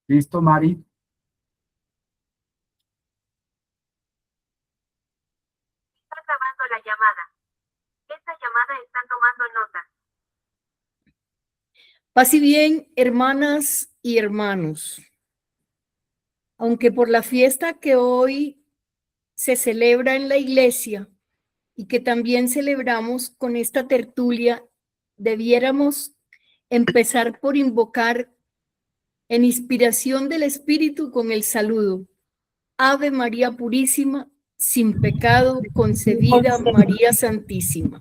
¿Listo, Mari? Está grabando la llamada. Esta llamada está tomando nota. Paz y bien, hermanas y hermanos. Aunque por la fiesta que hoy se celebra en la iglesia y que también celebramos con esta tertulia, debiéramos empezar por invocar en inspiración del Espíritu con el saludo. Ave María Purísima, sin pecado concebida María Santísima.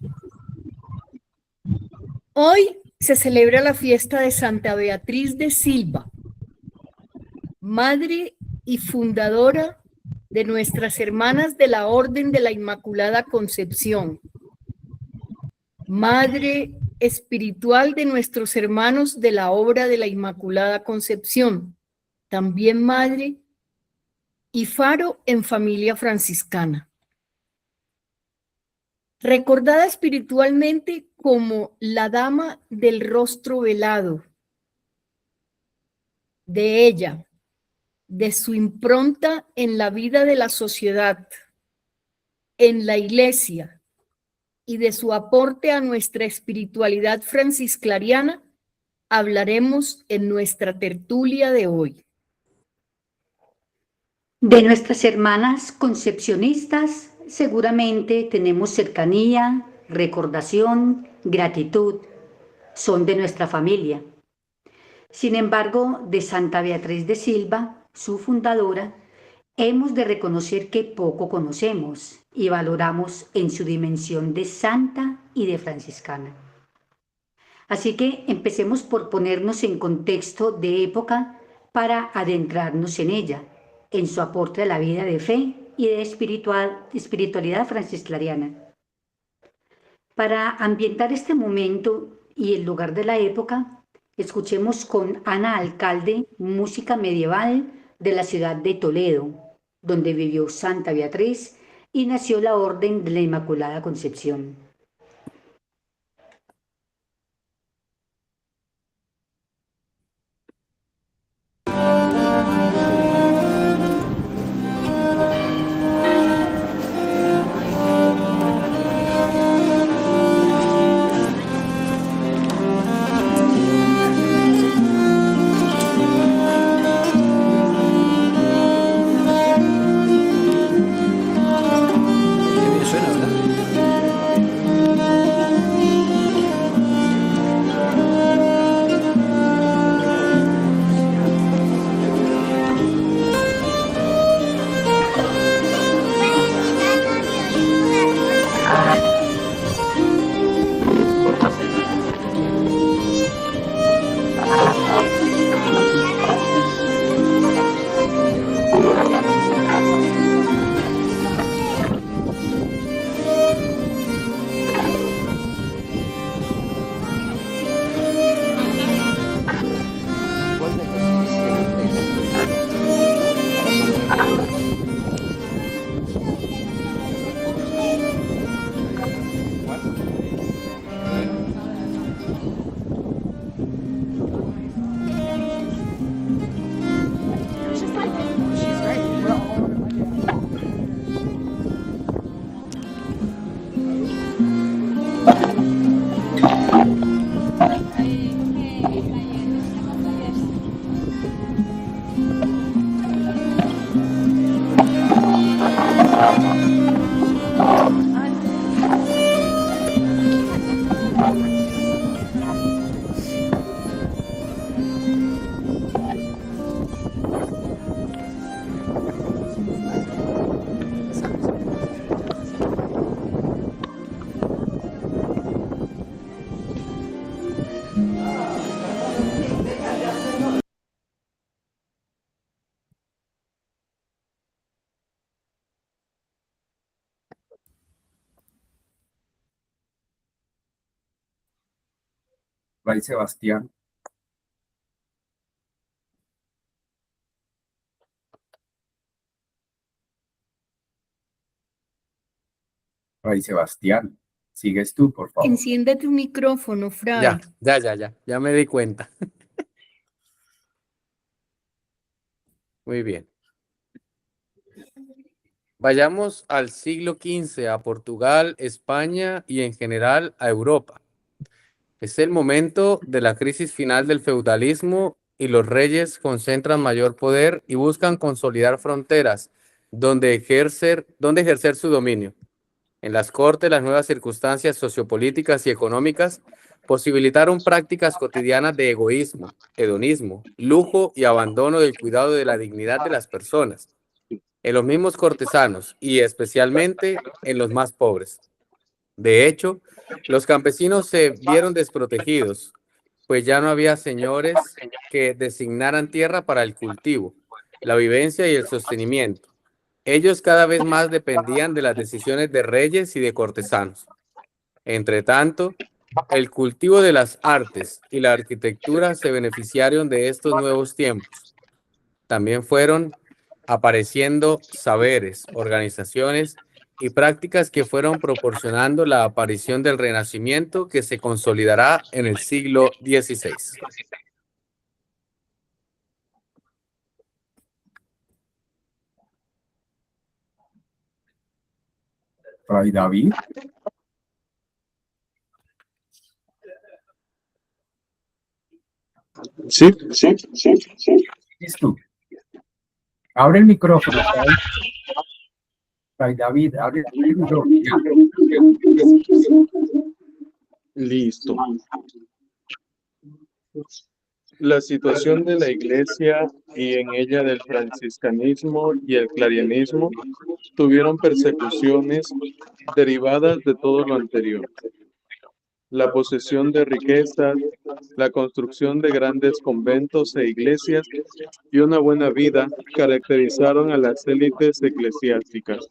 Hoy se celebra la fiesta de Santa Beatriz de Silva, madre y fundadora de nuestras hermanas de la Orden de la Inmaculada Concepción, madre espiritual de nuestros hermanos de la Obra de la Inmaculada Concepción, también madre y faro en familia franciscana. Recordada espiritualmente como la Dama del Rostro Velado, de ella, de su impronta en la vida de la sociedad, en la iglesia y de su aporte a nuestra espiritualidad francisclariana, hablaremos en nuestra tertulia de hoy. De nuestras hermanas concepcionistas, seguramente tenemos cercanía, recordación, gratitud, son de nuestra familia. Sin embargo, de Santa Beatriz de Silva, su fundadora, hemos de reconocer que poco conocemos y valoramos en su dimensión de santa y de franciscana. Así que empecemos por ponernos en contexto de época para adentrarnos en ella, en su aporte a la vida de fe y de espiritualidad francisclariana. Para ambientar este momento y el lugar de la época, escuchemos con Ana Alcalde música medieval de la ciudad de Toledo, donde vivió Santa Beatriz y nació la Orden de la Inmaculada Concepción. Fray Sebastián. Fray Sebastián, sigues tú, por favor. Enciende tu micrófono, Fray. Ya me di cuenta. Muy bien. Vayamos al siglo XV, a Portugal, España y en general a Europa. Es el momento de la crisis final del feudalismo y los reyes concentran mayor poder y buscan consolidar fronteras donde ejercer su dominio. En las cortes, las nuevas circunstancias sociopolíticas y económicas posibilitaron prácticas cotidianas de egoísmo, hedonismo, lujo y abandono del cuidado de la dignidad de las personas, en los mismos cortesanos y especialmente en los más pobres. De hecho, los campesinos se vieron desprotegidos, pues ya no había señores que designaran tierra para el cultivo, la vivencia y el sostenimiento. Ellos cada vez más dependían de las decisiones de reyes y de cortesanos. Entre tanto, el cultivo de las artes y la arquitectura se beneficiaron de estos nuevos tiempos. También fueron apareciendo saberes, organizaciones y prácticas que fueron proporcionando la aparición del Renacimiento que se consolidará en el siglo XVI. Fray David. Sí. Listo. Abre el micrófono, Fray David, abre el micrófono. Listo. La situación de la Iglesia y en ella del franciscanismo y el clarianismo tuvieron persecuciones derivadas de todo lo anterior. La posesión de riquezas, la construcción de grandes conventos e iglesias y una buena vida caracterizaron a las élites eclesiásticas.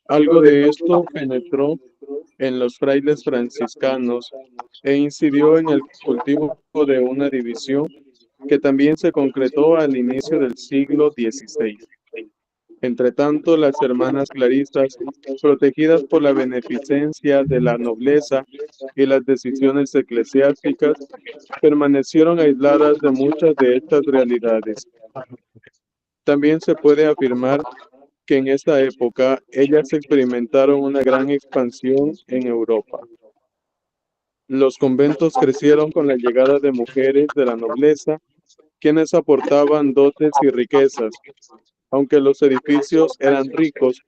Algo de esto penetró en los frailes franciscanos e incidió en el cultivo de una división que también se concretó al inicio del siglo XVI. Entretanto, las hermanas clarisas, protegidas por la beneficencia de la nobleza y las decisiones eclesiásticas, permanecieron aisladas de muchas de estas realidades. También se puede afirmar que en esta época ellas experimentaron una gran expansión en Europa. Los conventos crecieron con la llegada de mujeres de la nobleza, quienes aportaban dotes y riquezas. Aunque los edificios eran ricos,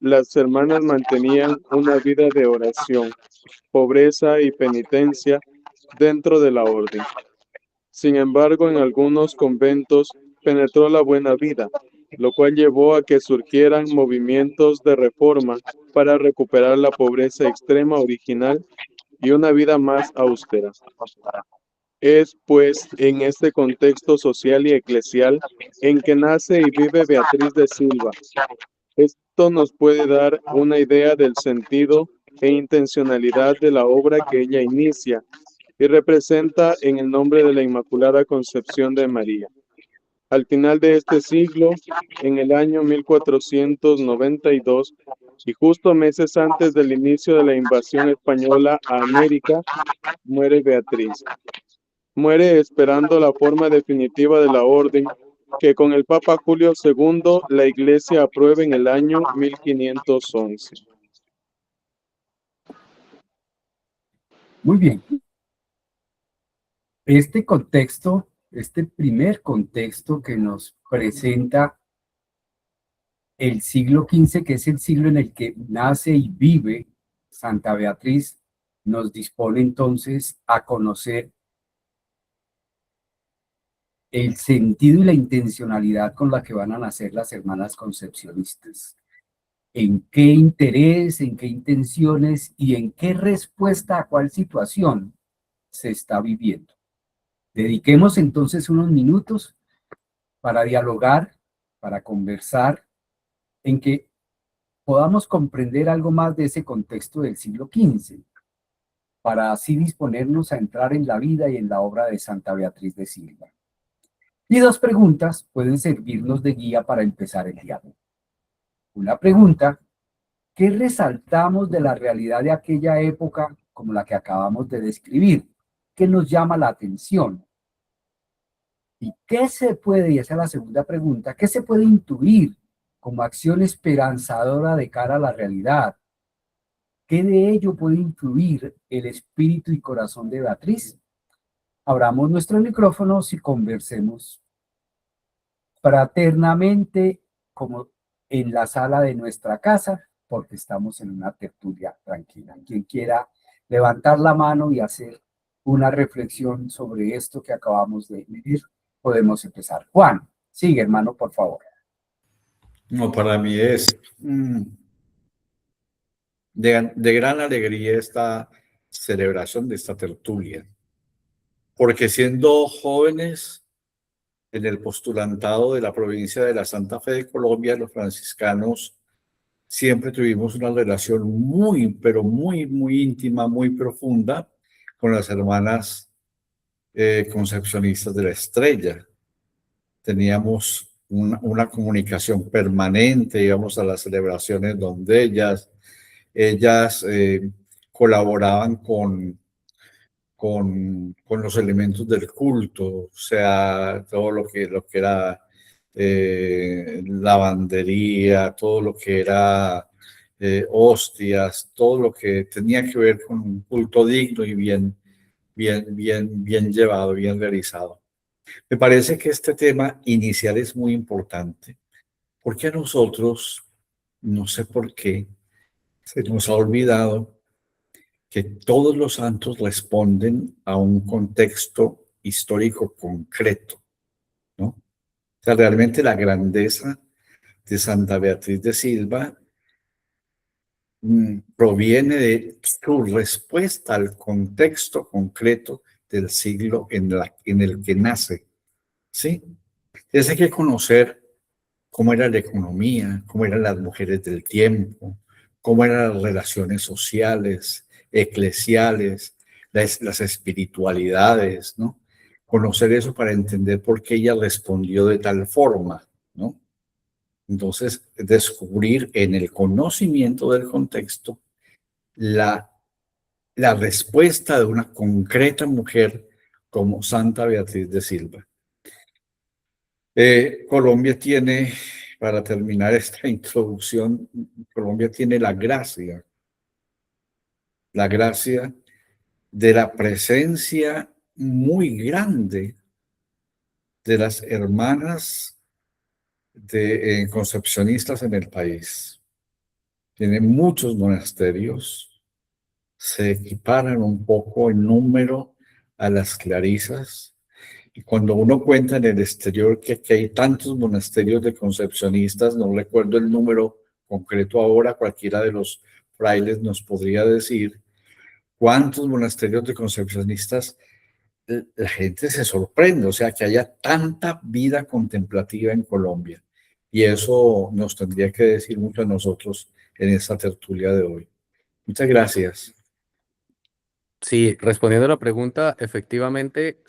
las hermanas mantenían una vida de oración, pobreza y penitencia dentro de la orden. Sin embargo, en algunos conventos penetró la buena vida, lo cual llevó a que surgieran movimientos de reforma para recuperar la pobreza extrema original y una vida más austera. Es, pues, en este contexto social y eclesial en que nace y vive Beatriz de Silva. Esto nos puede dar una idea del sentido e intencionalidad de la obra que ella inicia y representa en el nombre de la Inmaculada Concepción de María. Al final de este siglo, en el año 1492, y justo meses antes del inicio de la invasión española a América, muere Beatriz. Muere esperando la forma definitiva de la orden que con el Papa Julio II la Iglesia aprueba en el año 1511. Muy bien. Este contexto, este primer contexto que nos presenta el siglo XV, que es el siglo en el que nace y vive Santa Beatriz, nos dispone entonces a conocer el sentido y la intencionalidad con la que van a nacer las hermanas concepcionistas. En qué interés, en qué intenciones y en qué respuesta a cuál situación se está viviendo. Dediquemos entonces unos minutos para dialogar, para conversar, en que podamos comprender algo más de ese contexto del siglo XV, para así disponernos a entrar en la vida y en la obra de Santa Beatriz de Silva. Y dos preguntas pueden servirnos de guía para empezar el diálogo. Una pregunta: ¿qué resaltamos de la realidad de aquella época como la que acabamos de describir? ¿Qué nos llama la atención? ¿Y ¿Qué se puede, y esa es la segunda pregunta, qué se puede intuir como acción esperanzadora de cara a la realidad? ¿Qué de ello puede influir el espíritu y corazón de Beatriz? Abramos nuestros micrófonos y conversemos fraternamente como en la sala de nuestra casa, porque estamos en una tertulia tranquila. Quien quiera levantar la mano y hacer una reflexión sobre esto que acabamos de vivir, podemos empezar. Juan, sigue, hermano, por favor. No, para mí es de gran alegría esta celebración de esta tertulia, porque siendo jóvenes en el postulantado de la provincia de la Santa Fe de Colombia, los franciscanos siempre tuvimos una relación muy, pero muy, muy íntima, muy profunda con las hermanas concepcionistas de la Estrella. Teníamos una comunicación permanente, íbamos a las celebraciones donde ellas colaboraban con los elementos del culto, o sea, todo lo que era lavandería, todo lo que era hostias, todo lo que tenía que ver con un culto digno y bien llevado, bien realizado. Me parece que este tema inicial es muy importante, porque a nosotros, no sé por qué, se nos ha olvidado que todos los santos responden a un contexto histórico concreto, ¿no? O sea, realmente la grandeza de Santa Beatriz de Silva proviene de su respuesta al contexto concreto del siglo en el que nace, ¿sí? Entonces hay que conocer cómo era la economía, cómo eran las mujeres del tiempo, cómo eran las relaciones sociales, eclesiales, las espiritualidades, ¿no? Conocer eso para entender por qué ella respondió de tal forma, ¿no? Entonces, descubrir en el conocimiento del contexto la respuesta de una concreta mujer como Santa Beatriz de Silva. Colombia tiene, para terminar esta introducción, Colombia tiene la gracia de la presencia muy grande de las hermanas concepcionistas en el país. Tiene muchos monasterios, se equiparan un poco en número a las clarisas. Y cuando uno cuenta en el exterior que hay tantos monasterios de concepcionistas, no recuerdo el número concreto ahora, cualquiera de los frailes nos podría decir cuántos monasterios de concepcionistas, la gente se sorprende, o sea, que haya tanta vida contemplativa en Colombia. Y eso nos tendría que decir mucho a nosotros en esta tertulia de hoy. Muchas gracias. Sí, respondiendo a la pregunta, efectivamente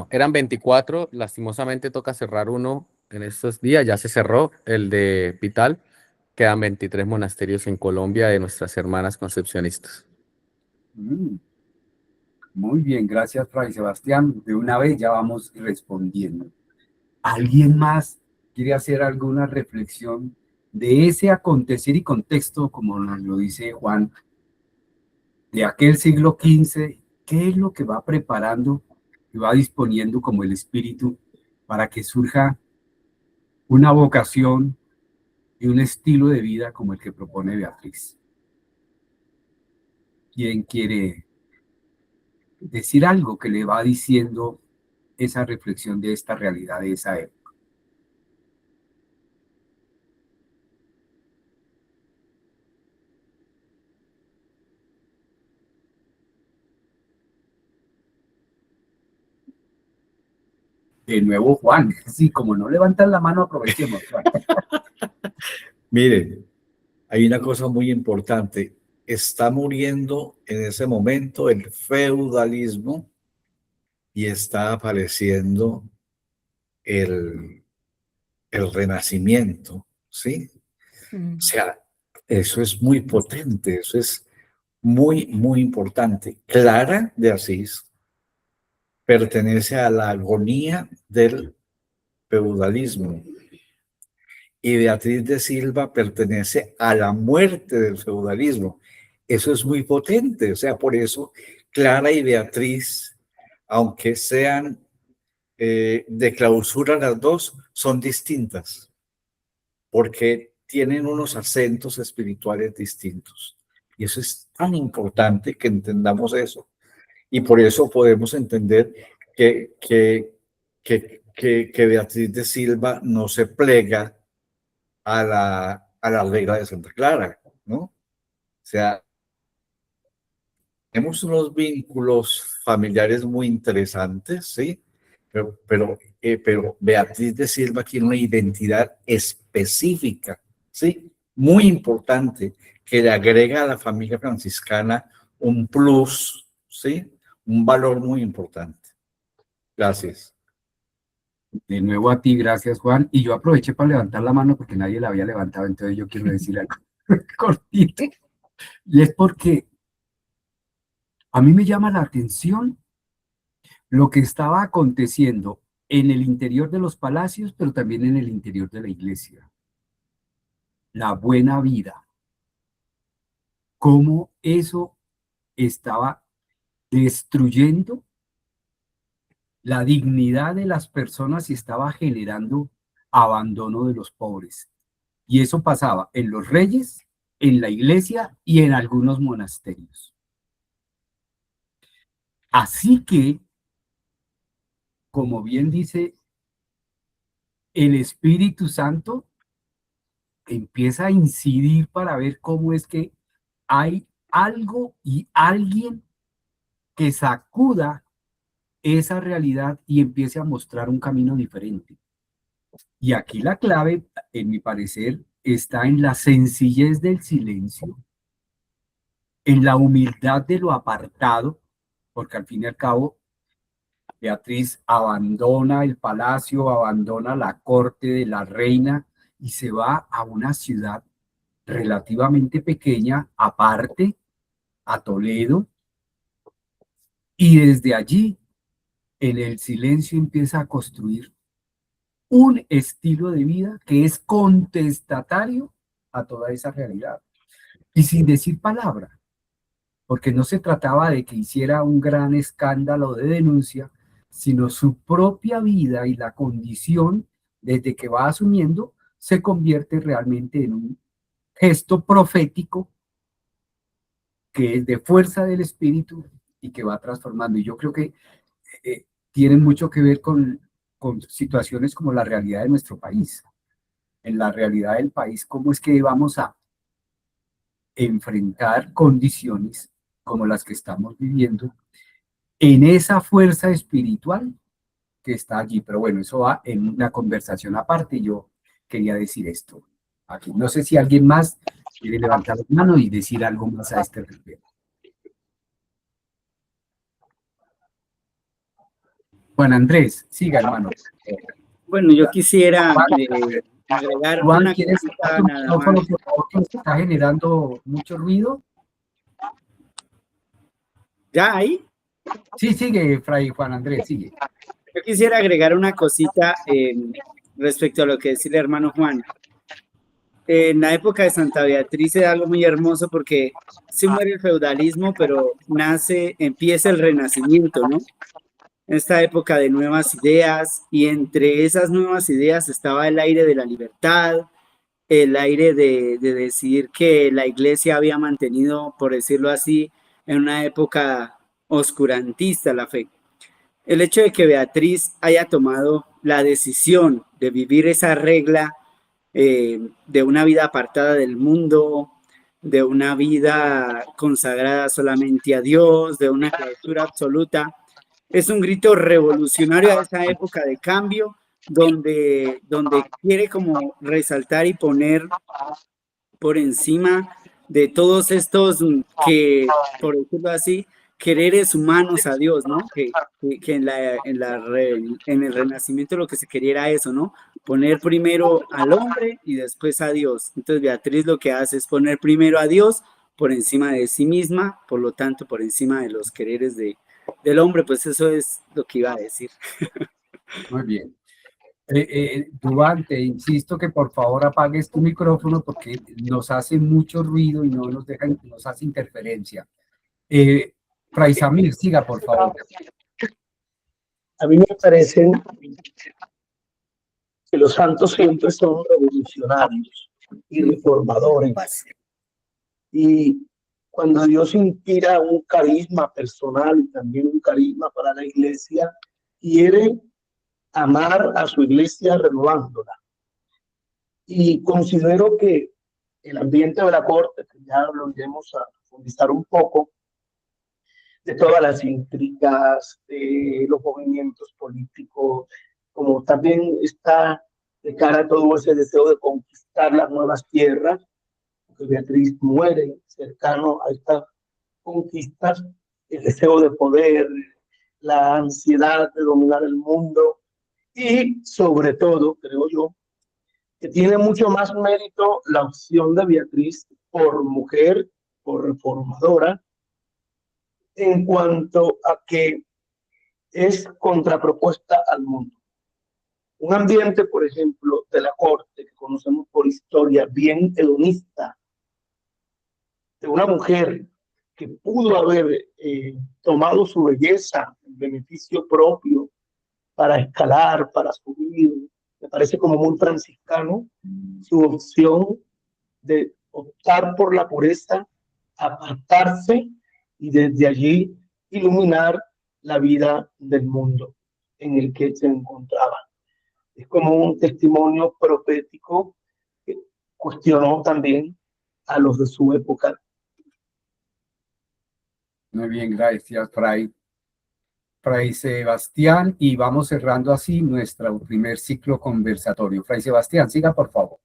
eran 24, lastimosamente toca cerrar uno en estos días, ya se cerró el de Pital, quedan 23 monasterios en Colombia de nuestras hermanas concepcionistas. Muy bien, gracias, Fray Sebastián. De una vez ya vamos respondiendo. ¿Alguien más quiere hacer alguna reflexión de ese acontecer y contexto, como nos lo dice Juan, de aquel siglo XV? ¿Qué es lo que va preparando y va disponiendo como el espíritu para que surja una vocación y un estilo de vida como el que propone Beatriz? ¿Quién quiere decir algo que le va diciendo esa reflexión de esta realidad de esa época? De nuevo, Juan, sí, como no levantan la mano, aprovechemos, Juan. Miren, hay una cosa muy importante. Está muriendo en ese momento el feudalismo y está apareciendo el renacimiento, ¿sí? O sea, eso es muy potente, eso es muy, muy importante. Clara de Asís pertenece a la agonía del feudalismo. Y Beatriz de Silva pertenece a la muerte del feudalismo. Eso es muy potente, o sea, por eso Clara y Beatriz, aunque sean de clausura las dos, son distintas, porque tienen unos acentos espirituales distintos. Y eso es tan importante que entendamos eso. Y por eso podemos entender que Beatriz de Silva no se plega a la regla de Santa Clara, ¿no? O sea, tenemos unos vínculos familiares muy interesantes, ¿sí? Pero Beatriz de Silva tiene una identidad específica, ¿sí? Muy importante, que le agrega a la familia franciscana un plus, ¿sí? Un valor muy importante. Gracias. De nuevo a ti, gracias Juan. Y yo aproveché para levantar la mano porque nadie la había levantado, entonces yo quiero decir algo cortito. Y es porque a mí me llama la atención lo que estaba aconteciendo en el interior de los palacios, pero también en el interior de la iglesia. La buena vida. Cómo eso estaba destruyendo la dignidad de las personas y estaba generando abandono de los pobres. Y eso pasaba en los reyes, en la iglesia y en algunos monasterios. Así que, como bien dice, el Espíritu Santo empieza a incidir para ver cómo es que hay algo y alguien que sacuda esa realidad y empiece a mostrar un camino diferente. Y aquí la clave, en mi parecer, está en la sencillez del silencio, en la humildad de lo apartado, porque al fin y al cabo, Beatriz abandona el palacio, abandona la corte de la reina y se va a una ciudad relativamente pequeña, aparte, a Toledo, y desde allí, en el silencio, empieza a construir un estilo de vida que es contestatario a toda esa realidad. Y sin decir palabra, porque no se trataba de que hiciera un gran escándalo de denuncia, sino su propia vida y la condición desde que va asumiendo se convierte realmente en un gesto profético que es de fuerza del espíritu y que va transformando. Y yo creo que tienen mucho que ver con situaciones como la realidad de nuestro país. En la realidad del país, ¿cómo es que vamos a enfrentar condiciones como las que estamos viviendo en esa fuerza espiritual que está allí? Pero bueno, eso va en una conversación aparte. Yo quería decir esto aquí. No sé si alguien más quiere levantar la mano y decir algo más a este respecto. Juan Andrés, siga, hermano. Bueno, yo quisiera agregar Juan, una ¿quieres cosita tu nada micrófono, más. por favor, que está generando mucho ruido? ¿Ya ahí? Sí, sigue, Fray Juan Andrés, sigue. Yo quisiera agregar una cosita respecto a lo que decía el hermano Juan. En la época de Santa Beatriz es algo muy hermoso porque sí muere el feudalismo, pero empieza el renacimiento, ¿no? Esta época de nuevas ideas, y entre esas nuevas ideas estaba el aire de la libertad, el aire de decir que la iglesia había mantenido, por decirlo así, en una época oscurantista la fe. El hecho de que Beatriz haya tomado la decisión de vivir esa regla de una vida apartada del mundo, de una vida consagrada solamente a Dios, de una clausura absoluta, es un grito revolucionario a esa época de cambio, donde quiere como resaltar y poner por encima de todos estos por decirlo así, quereres humanos a Dios, ¿no? Que en el Renacimiento lo que se quería era eso, ¿no? Poner primero al hombre y después a Dios. Entonces Beatriz lo que hace es poner primero a Dios por encima de sí misma, por lo tanto por encima de los quereres del hombre. Pues eso es lo que iba a decir. Muy bien. Duván, te insisto que por favor apagues tu micrófono porque nos hace mucho ruido y no nos deja, nos hace interferencia. Fray Samir, siga por favor. A mí me parece que los santos siempre son revolucionarios y reformadores. Y cuando Dios inspira un carisma personal y también un carisma para la iglesia, quiere amar a su iglesia renovándola. Y considero que el ambiente de la corte, que ya lo iremos a profundizar un poco, de todas las intrigas, de los movimientos políticos, como también está de cara a todo ese deseo de conquistar las nuevas tierras, porque Beatriz muere cercano a estas conquistas, el deseo de poder, la ansiedad de dominar el mundo y sobre todo, creo yo, que tiene mucho más mérito la opción de Beatriz por mujer, por reformadora, en cuanto a que es contrapropuesta al mundo. Un ambiente, por ejemplo, de la corte, que conocemos por historia, bien hedonista, de una mujer que pudo haber tomado su belleza en beneficio propio para escalar, para subir, me parece como muy franciscano, su opción de optar por la pureza, apartarse y desde allí iluminar la vida del mundo en el que se encontraba. Es como un testimonio profético que cuestionó también a los de su época. Muy bien, gracias, Fray Sebastián, y vamos cerrando así nuestro primer ciclo conversatorio. Fray Sebastián, siga por favor.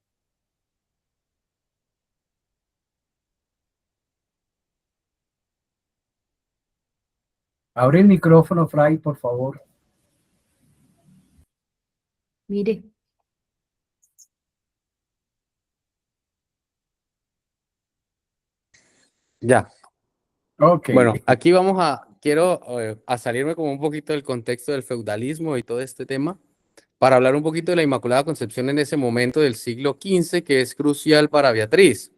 Abre el micrófono, Fray, por favor. Mire. Ya. Ok. Bueno, aquí quiero a salirme como un poquito del contexto del feudalismo y todo este tema, para hablar un poquito de la Inmaculada Concepción en ese momento del siglo XV, que es crucial para Beatriz.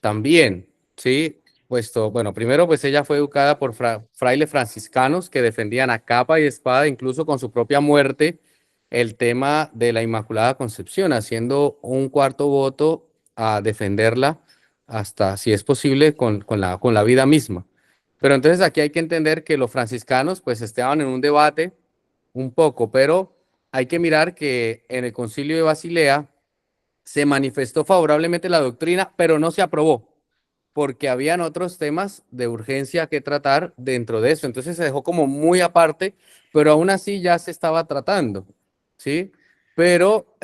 También, ¿sí? Bueno, primero pues ella fue educada por frailes franciscanos que defendían a capa y espada, incluso con su propia muerte, el tema de la Inmaculada Concepción, haciendo un cuarto voto a defenderla hasta, si es posible, con la vida misma. Pero entonces aquí hay que entender que los franciscanos pues estaban en un debate un poco, pero hay que mirar que en el Concilio de Basilea se manifestó favorablemente la doctrina, pero no se aprobó, porque habían otros temas de urgencia que tratar dentro de eso. Entonces se dejó como muy aparte, pero aún así ya se estaba tratando, ¿sí? Pero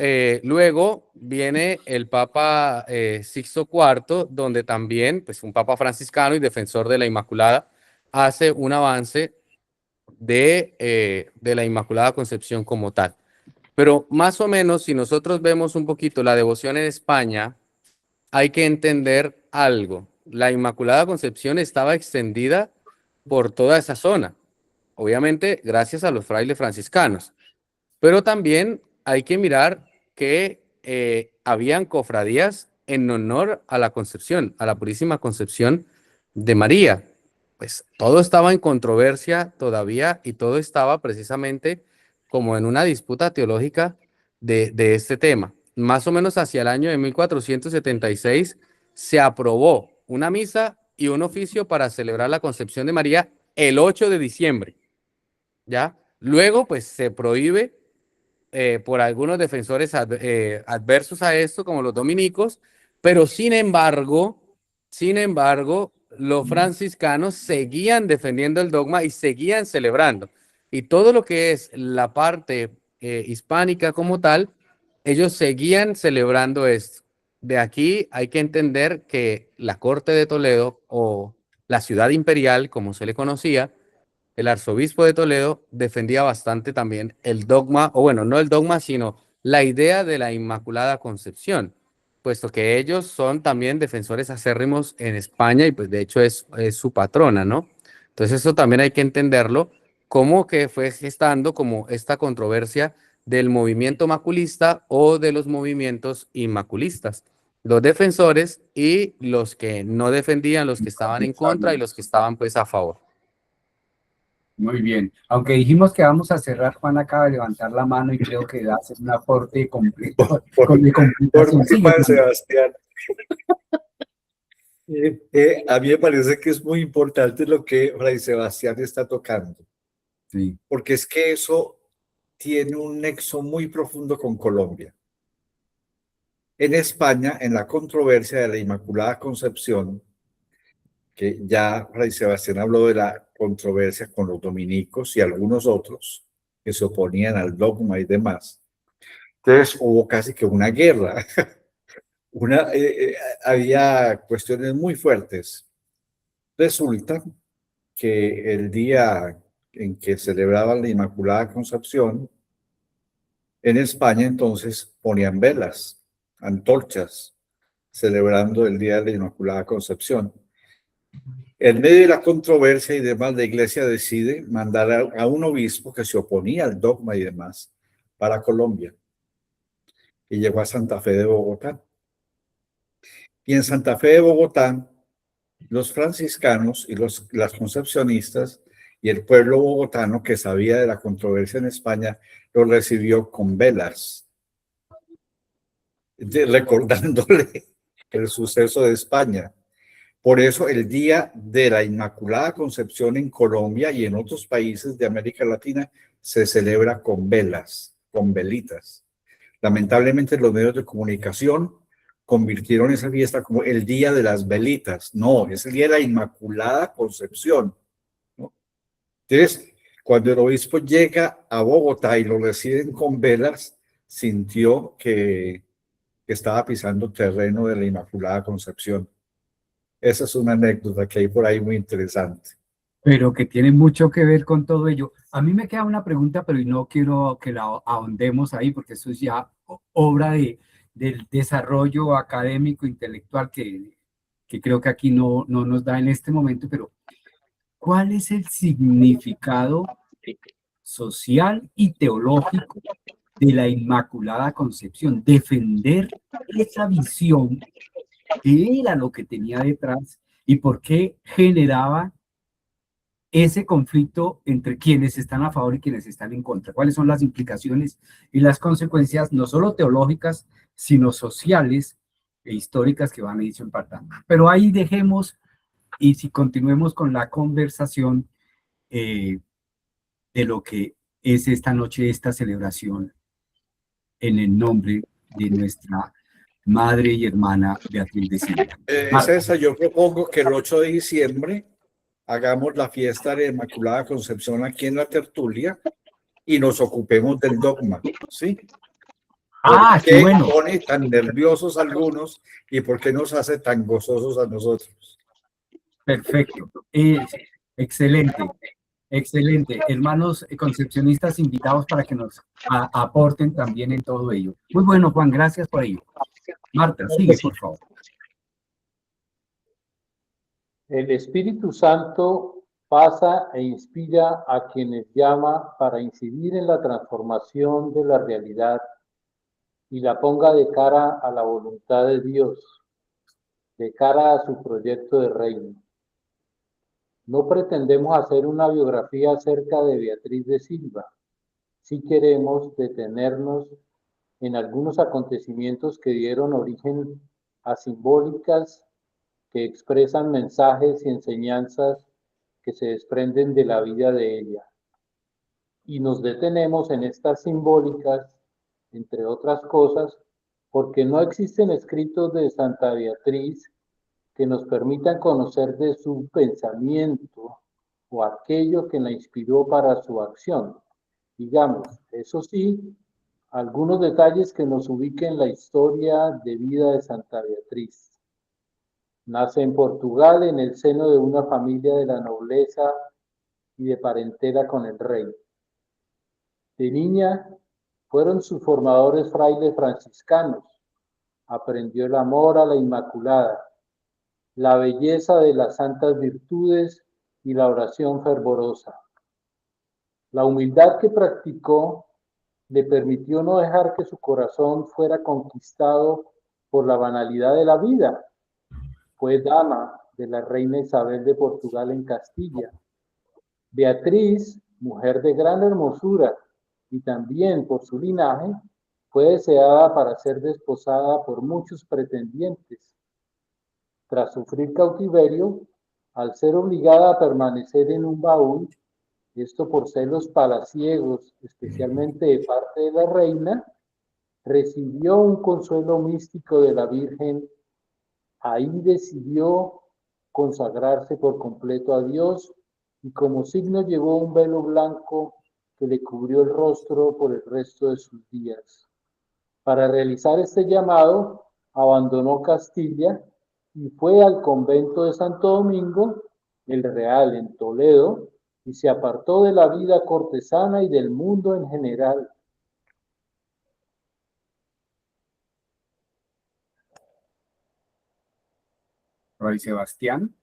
luego viene el Papa Sixto IV, donde también, pues un Papa franciscano y defensor de la Inmaculada, hace un avance de la Inmaculada Concepción como tal. Pero más o menos, si nosotros vemos un poquito la devoción en España, hay que entender algo. La Inmaculada Concepción estaba extendida por toda esa zona, obviamente gracias a los frailes franciscanos, pero también hay que mirar que habían cofradías en honor a la Concepción, a la Purísima Concepción de María. Pues todo estaba en controversia todavía y todo estaba precisamente como en una disputa teológica de este tema. Más o menos hacia el año de 1476 se aprobó una misa y un oficio para celebrar la Concepción de María el 8 de diciembre, ¿ya? Luego, pues se prohíbe por algunos defensores adversos a esto, como los dominicos, pero sin embargo, los franciscanos seguían defendiendo el dogma y seguían celebrando. Y todo lo que es la parte hispánica como tal, ellos seguían celebrando esto. De aquí hay que entender que la corte de Toledo, o la ciudad imperial, como se le conocía, el arzobispo de Toledo defendía bastante también el dogma, o bueno, no el dogma, sino la idea de la Inmaculada Concepción, puesto que ellos son también defensores acérrimos en España y pues de hecho es su patrona, ¿no? Entonces eso también hay que entenderlo, como que fue gestando como esta controversia del movimiento maculista o de los movimientos inmaculistas, los defensores y los que no defendían, los que estaban en contra y los que estaban pues a favor. Muy bien. Aunque dijimos que vamos a cerrar, Juan acaba de levantar la mano y creo que va a hacer un aporte completo. Por complicación. Sigue, Juan Sebastián. A mí me parece que es muy importante lo que Fray Sebastián está tocando, sí. Porque es que eso tiene un nexo muy profundo con Colombia. En España, en la controversia de la Inmaculada Concepción, que ya Fray Sebastián habló de la controversia con los dominicos y algunos otros que se oponían al dogma y demás, entonces hubo casi que una guerra. Había cuestiones muy fuertes. Resulta que el día en que celebraban la Inmaculada Concepción, en España entonces ponían velas, antorchas, celebrando el día de la Inmaculada Concepción. En medio de la controversia y demás, la iglesia decide mandar a un obispo que se oponía al dogma y demás para Colombia. Y llegó a Santa Fe de Bogotá. Y en Santa Fe de Bogotá, los franciscanos y las concepcionistas y el pueblo bogotano que sabía de la controversia en España lo recibió con velas, recordándole el suceso de España. Por eso el Día de la Inmaculada Concepción en Colombia y en otros países de América Latina se celebra con velas, con velitas. Lamentablemente los medios de comunicación convirtieron esa fiesta como el Día de las Velitas. No, es el Día de la Inmaculada Concepción, ¿no? Entonces, cuando el obispo llega a Bogotá y lo reciben con velas, sintió que estaba pisando terreno de la Inmaculada Concepción. Esa es una anécdota que hay por ahí muy interesante. Pero que tiene mucho que ver con todo ello. A mí me queda una pregunta, pero no quiero que la ahondemos ahí, porque eso es ya obra del desarrollo académico, intelectual, que creo que aquí no nos da en este momento, pero ¿cuál es el significado social y teológico de la Inmaculada Concepción? Defender esa visión, que era lo que tenía detrás y por qué generaba ese conflicto entre quienes están a favor y quienes están en contra. ¿Cuáles son las implicaciones y las consecuencias, no solo teológicas, sino sociales e históricas que van a irse impartiendo? Pero ahí dejemos, y si continuemos con la conversación de lo que es esta noche, esta celebración, en el nombre de nuestra madre y hermana Beatriz de Silva. César, yo propongo que el 8 de diciembre hagamos la fiesta de Inmaculada Concepción aquí en la tertulia y nos ocupemos del dogma, ¿sí? Ah, qué bueno. ¿Por qué pone tan nerviosos algunos y por qué nos hace tan gozosos a nosotros? Perfecto. Excelente. Excelente. Hermanos concepcionistas invitados para que nos aporten también en todo ello. Muy bueno, Juan, gracias por ello. Marta, sigue, por favor. El Espíritu Santo pasa e inspira a quienes llama para incidir en la transformación de la realidad y la ponga de cara a la voluntad de Dios, de cara a su proyecto de reino. No pretendemos hacer una biografía acerca de Beatriz de Silva. Sí queremos detenernos en algunos acontecimientos que dieron origen a simbólicas que expresan mensajes y enseñanzas que se desprenden de la vida de ella. Y nos detenemos en estas simbólicas, entre otras cosas, porque no existen escritos de Santa Beatriz que nos permitan conocer de su pensamiento o aquello que la inspiró para su acción. Digamos, eso sí, algunos detalles que nos ubiquen en la historia de vida de Santa Beatriz. Nace en Portugal en el seno de una familia de la nobleza y de parentela con el rey. De niña fueron sus formadores frailes franciscanos. Aprendió el amor a la Inmaculada, la belleza de las santas virtudes y la oración fervorosa. La humildad que practicó le permitió no dejar que su corazón fuera conquistado por la banalidad de la vida. Fue dama de la reina Isabel de Portugal en Castilla. Beatriz, mujer de gran hermosura y también por su linaje, fue deseada para ser desposada por muchos pretendientes. Tras sufrir cautiverio, al ser obligada a permanecer en un baúl, esto por celos palaciegos, especialmente de parte de la reina, recibió un consuelo místico de la Virgen. Ahí decidió consagrarse por completo a Dios y como signo llevó un velo blanco que le cubrió el rostro por el resto de sus días. Para realizar este llamado, abandonó Castilla y fue al convento de Santo Domingo, el Real, en Toledo, y se apartó de la vida cortesana y del mundo en general. Fray Sebastián.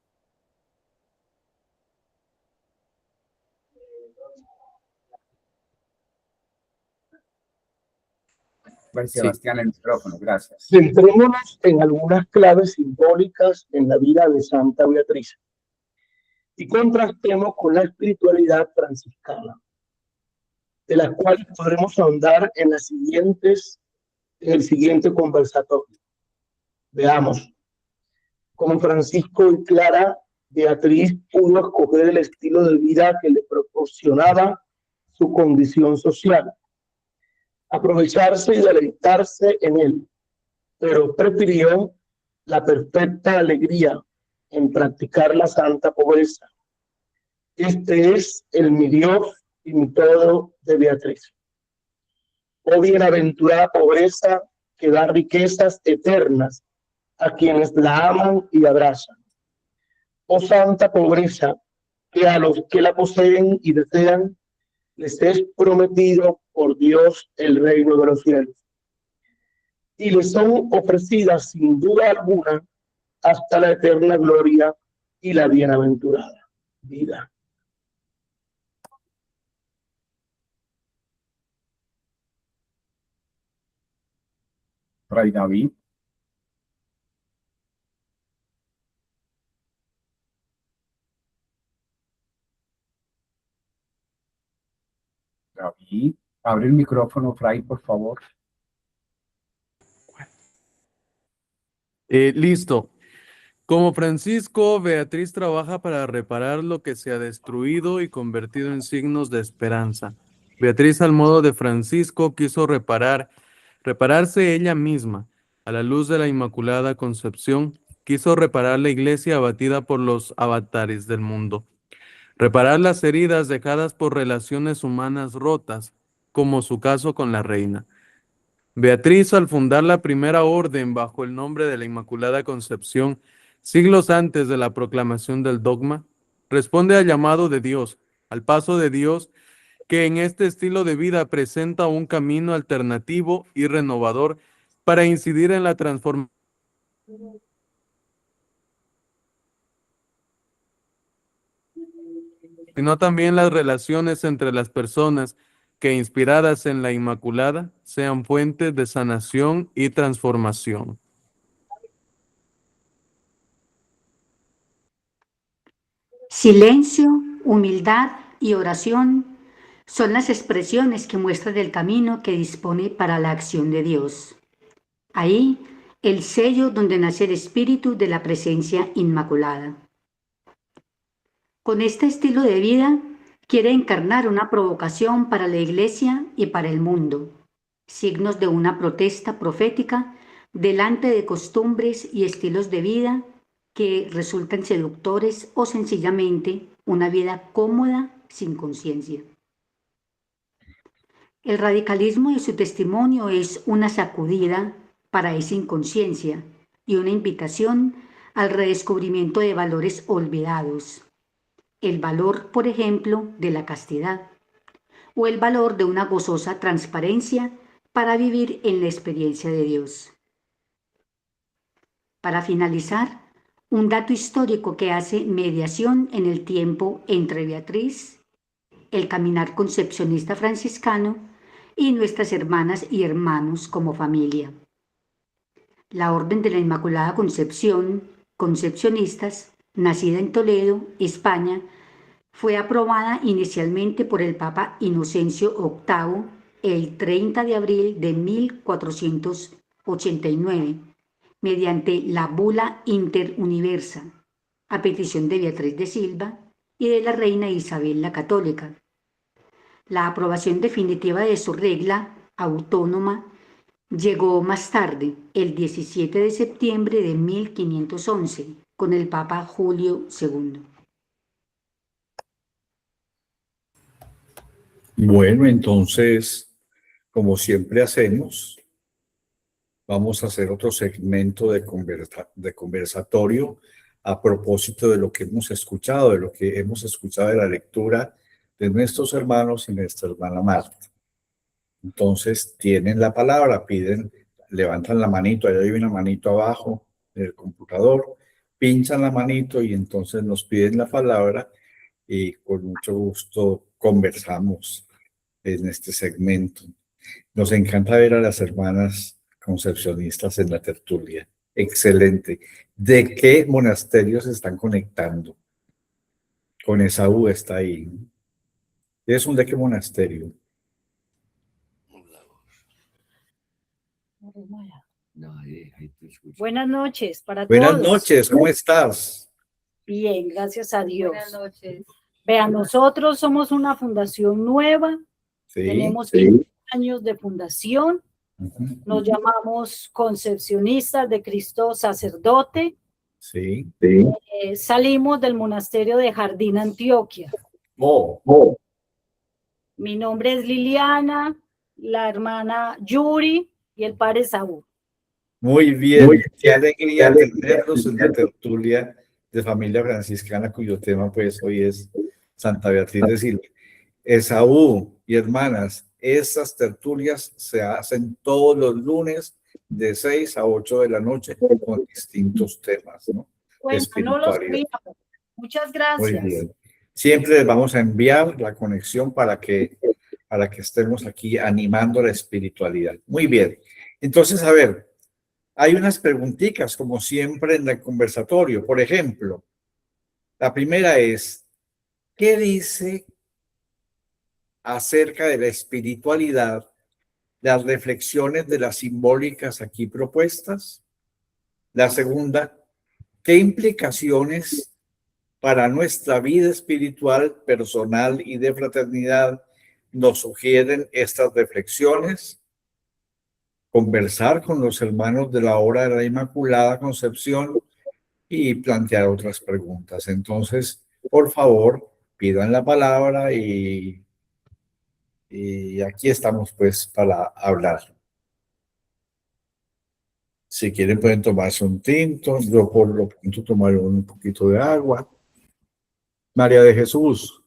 Fray Sí. Sebastián, el micrófono, gracias. Centrémonos en algunas claves simbólicas en la vida de Santa Beatriz y contrastemos con la espiritualidad franciscana, de las cuales podremos ahondar en el siguiente conversatorio. Veamos. Como Francisco y Clara, Beatriz pudo escoger el estilo de vida que le proporcionaba su condición social, aprovecharse y deleitarse en él, pero prefirió la perfecta alegría en practicar la santa pobreza. Este es el mi Dios y mi todo de Beatriz. Oh bienaventurada pobreza que da riquezas eternas a quienes la aman y abrazan. Oh santa pobreza que a los que la poseen y desean les es prometido por Dios el reino de los cielos. Y les son ofrecidas sin duda alguna hasta la eterna gloria y la bienaventurada vida. Fray David. David, abre el micrófono, Fray, por favor. Listo. Como Francisco, Beatriz trabaja para reparar lo que se ha destruido y convertido en signos de esperanza. Beatriz, al modo de Francisco, quiso repararse ella misma. A la luz de la Inmaculada Concepción, quiso reparar la iglesia abatida por los avatares del mundo. Reparar las heridas dejadas por relaciones humanas rotas, como su caso con la reina. Beatriz, al fundar la primera orden bajo el nombre de la Inmaculada Concepción, siglos antes de la proclamación del dogma, responde al llamado de Dios, al paso de Dios, que en este estilo de vida presenta un camino alternativo y renovador para incidir en la transformación, sino también las relaciones entre las personas que, inspiradas en la Inmaculada, sean fuentes de sanación y transformación. Silencio, humildad y oración son las expresiones que muestran el camino que dispone para la acción de Dios. Ahí, el sello donde nace el espíritu de la presencia inmaculada. Con este estilo de vida, quiere encarnar una provocación para la Iglesia y para el mundo, signos de una protesta profética delante de costumbres y estilos de vida que resultan seductores o sencillamente una vida cómoda sin conciencia. El radicalismo de su testimonio es una sacudida para esa inconsciencia y una invitación al redescubrimiento de valores olvidados. El valor, por ejemplo, de la castidad o el valor de una gozosa transparencia para vivir en la experiencia de Dios. Para finalizar, un dato histórico que hace mediación en el tiempo entre Beatriz, el caminar concepcionista franciscano y nuestras hermanas y hermanos como familia. La Orden de la Inmaculada Concepción, Concepcionistas, nacida en Toledo, España, fue aprobada inicialmente por el Papa Inocencio VIII el 30 de abril de 1489, mediante la Bula Interuniversa, a petición de Beatriz de Silva y de la reina Isabel la Católica. La aprobación definitiva de su regla autónoma llegó más tarde, el 17 de septiembre de 1511, con el Papa Julio II. Bueno, entonces, como siempre hacemos, vamos a hacer otro segmento de conversatorio a propósito de lo que hemos escuchado, de la lectura de nuestros hermanos y nuestra hermana Marta. Entonces, tienen la palabra, levantan la manito, ahí hay una manito abajo del computador, pinchan la manito y entonces nos piden la palabra y con mucho gusto conversamos en este segmento. Nos encanta ver a las hermanas concepcionistas en la tertulia. Excelente. ¿De qué monasterios se están conectando? Con Esaú está ahí. ¿Es de qué monasterio? Buenas noches para Buenas todos. noches, ¿cómo estás? Bien, gracias a Dios. Buenas noches. Vean, nosotros somos una fundación nueva, Sí, tenemos 20 años de fundación, Ujú. nos llamamos Concepcionistas de Cristo Sacerdote, Sí. salimos del monasterio de Jardín, Antioquia. Mi nombre es Liliana, la hermana Yuri y el padre Saúl. Muy bien, qué alegría tenerlos en la tertulia de Familia Franciscana, cuyo tema pues hoy es Santa Beatriz de Silva. Esaú y hermanas, estas tertulias se hacen todos los lunes de 6 a 8 de la noche con distintos temas, ¿no? Bueno, no los Espiritualidad. veíamos. Muchas Muy gracias. bien. Siempre les vamos a enviar la conexión para que estemos aquí animando la espiritualidad. Muy bien. Entonces, a ver, hay unas preguntitas, como siempre en el conversatorio. Por ejemplo, la primera es, ¿qué dice acerca de la espiritualidad las reflexiones de las simbólicas aquí propuestas? La segunda, ¿qué implicaciones para nuestra vida espiritual, personal y de fraternidad nos sugieren estas reflexiones? Conversar con los hermanos de la hora de la Inmaculada Concepción y plantear otras preguntas. Entonces, por favor, pidan la palabra y aquí estamos pues para hablar. Si quieren pueden tomarse un tinto, yo por lo pronto tomaré un poquito de agua. María de Jesús.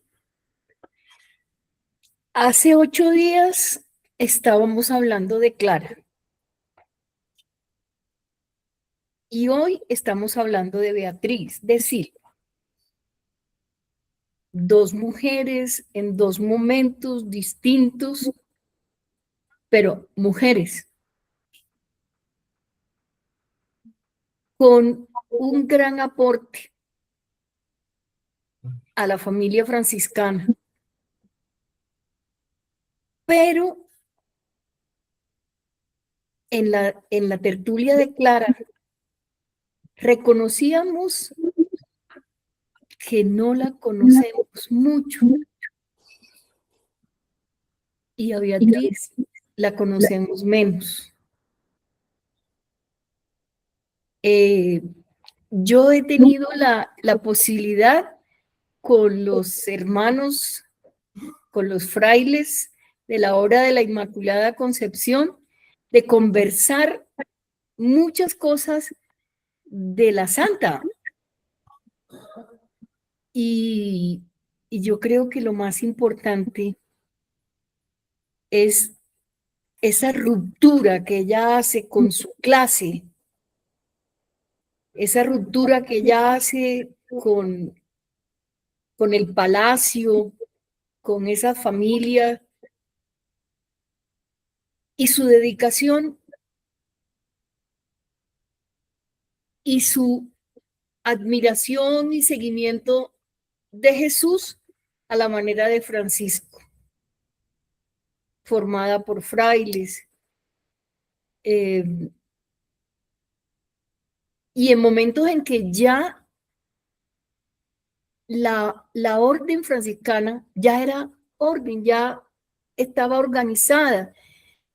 Hace 8 días estábamos hablando de Clara. Y hoy estamos hablando de Beatriz de Silva. 2 mujeres en 2 momentos distintos, pero mujeres con un gran aporte a la familia franciscana. Pero en la tertulia de Clara reconocíamos que no la conocemos mucho y a Beatriz la conocemos menos. Yo he tenido la posibilidad con los hermanos, con los frailes de la hora de la Inmaculada Concepción, de conversar muchas cosas de la Santa. Y yo creo que lo más importante es esa ruptura que ella hace con su clase, esa ruptura que ella hace con el palacio, con esa familia y su dedicación y su admiración y seguimiento de Jesús a la manera de Francisco, formada por frailes, y en momentos en que ya la orden franciscana ya era orden, ya estaba organizada,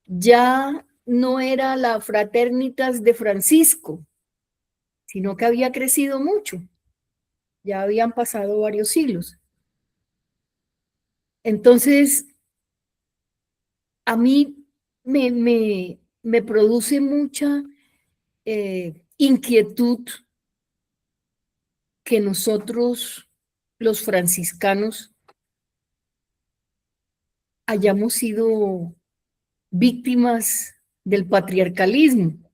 ya no era la Fraternitas de Francisco, sino que había crecido mucho, ya habían pasado varios siglos. Entonces, a mí me produce mucha inquietud que nosotros, los franciscanos, hayamos sido víctimas del patriarcalismo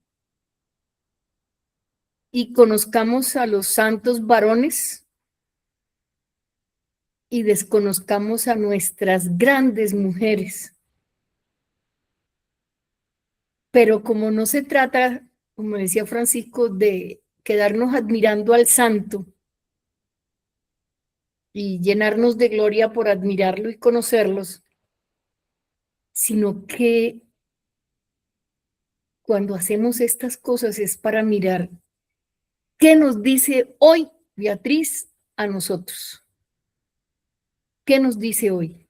y conozcamos a los santos varones y desconozcamos a nuestras grandes mujeres. Pero como no se trata, como decía Francisco, de quedarnos admirando al santo y llenarnos de gloria por admirarlo y conocerlos, sino que cuando hacemos estas cosas es para mirar qué nos dice hoy Beatriz a nosotros. ¿Qué nos dice hoy?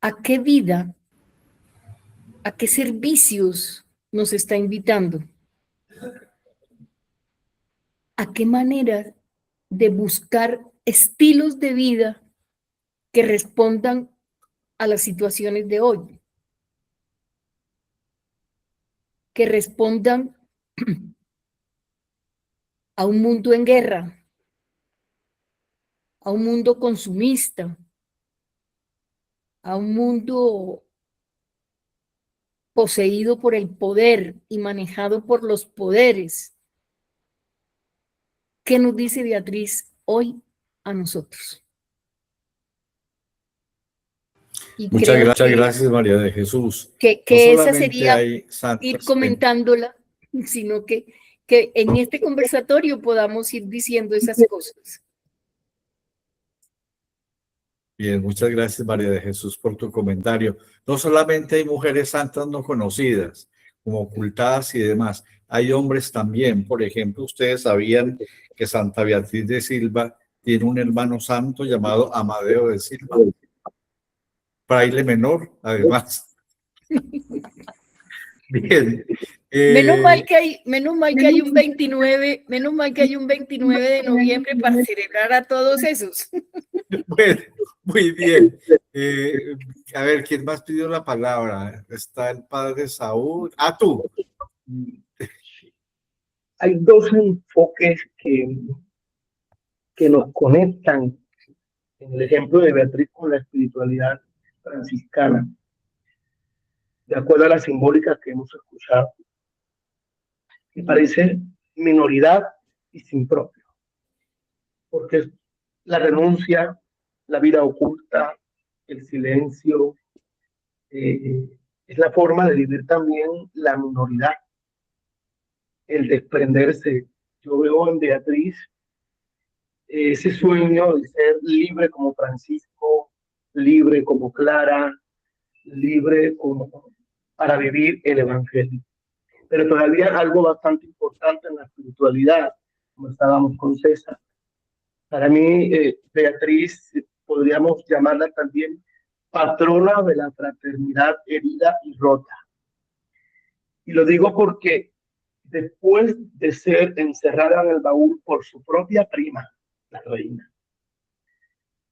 ¿A qué vida, a qué servicios nos está invitando? ¿A qué manera de buscar estilos de vida que respondan a las situaciones de hoy? Que respondan a un mundo en guerra, a un mundo consumista, a un mundo poseído por el poder y manejado por los poderes. ¿Qué nos dice Beatriz hoy a nosotros? Y Muchas gracias, María de Jesús. Que No esa solamente sería hay santas ir comentándola, sino que en este conversatorio podamos ir diciendo esas cosas. Bien, muchas gracias, María de Jesús, por tu comentario. No solamente hay mujeres santas no conocidas, como ocultadas y demás, hay hombres también. Por ejemplo, ustedes sabían que Santa Beatriz de Silva tiene un hermano santo llamado Amadeo de Silva, fraile menor, además. Bien. Menos mal que hay un 29, menos mal que hay un 29 de noviembre para celebrar a todos esos. Bueno, muy bien. A ver, ¿quién más pidió la palabra? Está el padre Saúl. Ah, tú. Hay dos enfoques que nos conectan en el ejemplo de Beatriz con la espiritualidad franciscana, de acuerdo a las simbólicas que hemos escuchado, que parece minoridad y sin propio, porque la renuncia, la vida oculta, el silencio, es la forma de vivir también la minoridad, el desprenderse. Yo veo en Beatriz ese sueño de ser libre como Francisco, libre como Clara, libre como para vivir el Evangelio. Pero todavía algo bastante importante en la espiritualidad, como estábamos con César. Para mí, Beatriz, podríamos llamarla también patrona de la fraternidad herida y rota. Y lo digo porque después de ser encerrada en el baúl por su propia prima, la reina,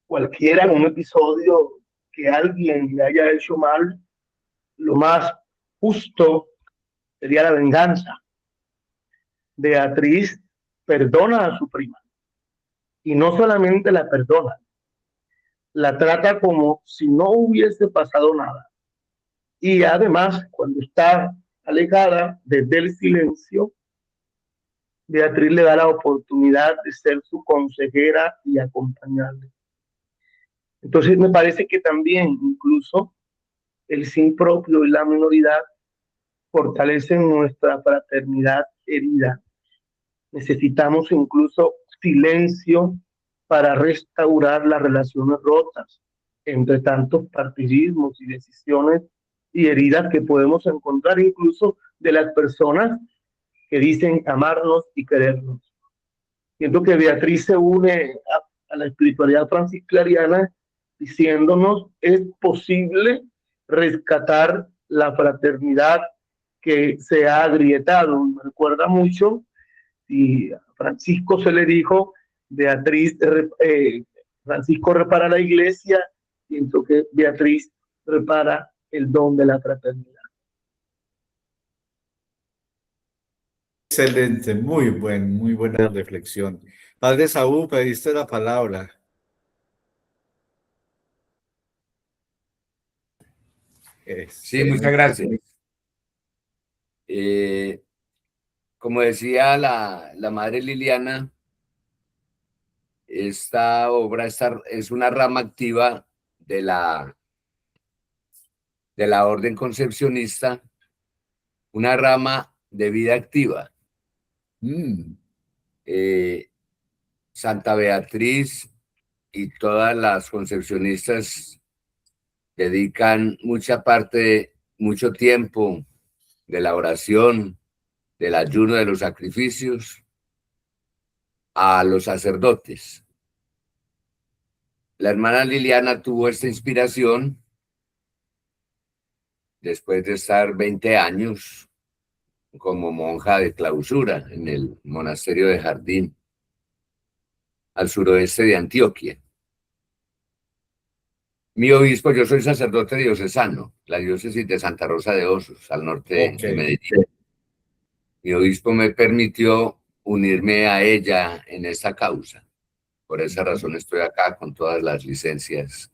cualquiera en un episodio que alguien le haya hecho mal, lo más justo sería la venganza. Beatriz perdona a su prima y no solamente la perdona, la trata como si no hubiese pasado nada. Y además, cuando está alejada desde el silencio, Beatriz le da la oportunidad de ser su consejera y acompañarle. Entonces me parece que también incluso el sí propio y la minoridad fortalecen nuestra fraternidad herida. Necesitamos incluso silencio para restaurar las relaciones rotas entre tantos partidismos y decisiones y heridas que podemos encontrar incluso de las personas que dicen amarnos y querernos. Siento que Beatriz se une a la espiritualidad franciscana diciéndonos es posible rescatar la fraternidad que se ha agrietado. Me recuerda mucho, y a Francisco se le dijo, Beatriz, Francisco repara la iglesia, siento que Beatriz repara el don de la fraternidad. Excelente, muy buena reflexión. Padre Saúl, pediste la palabra. Sí, muchas gracias. Como decía la madre Liliana, esta obra es una rama activa de la orden concepcionista, una rama de vida activa. Santa Beatriz y todas las concepcionistas dedican mucho tiempo de la oración, del ayuno, de los sacrificios a los sacerdotes. La hermana Liliana tuvo esta inspiración después de estar 20 años como monja de clausura en el monasterio de Jardín, al suroeste de Antioquia. Mi obispo, yo soy sacerdote diocesano, la diócesis de Santa Rosa de Osos, al norte de Medellín. Mi obispo me permitió unirme a ella en esta causa. Por esa razón estoy acá con todas las licencias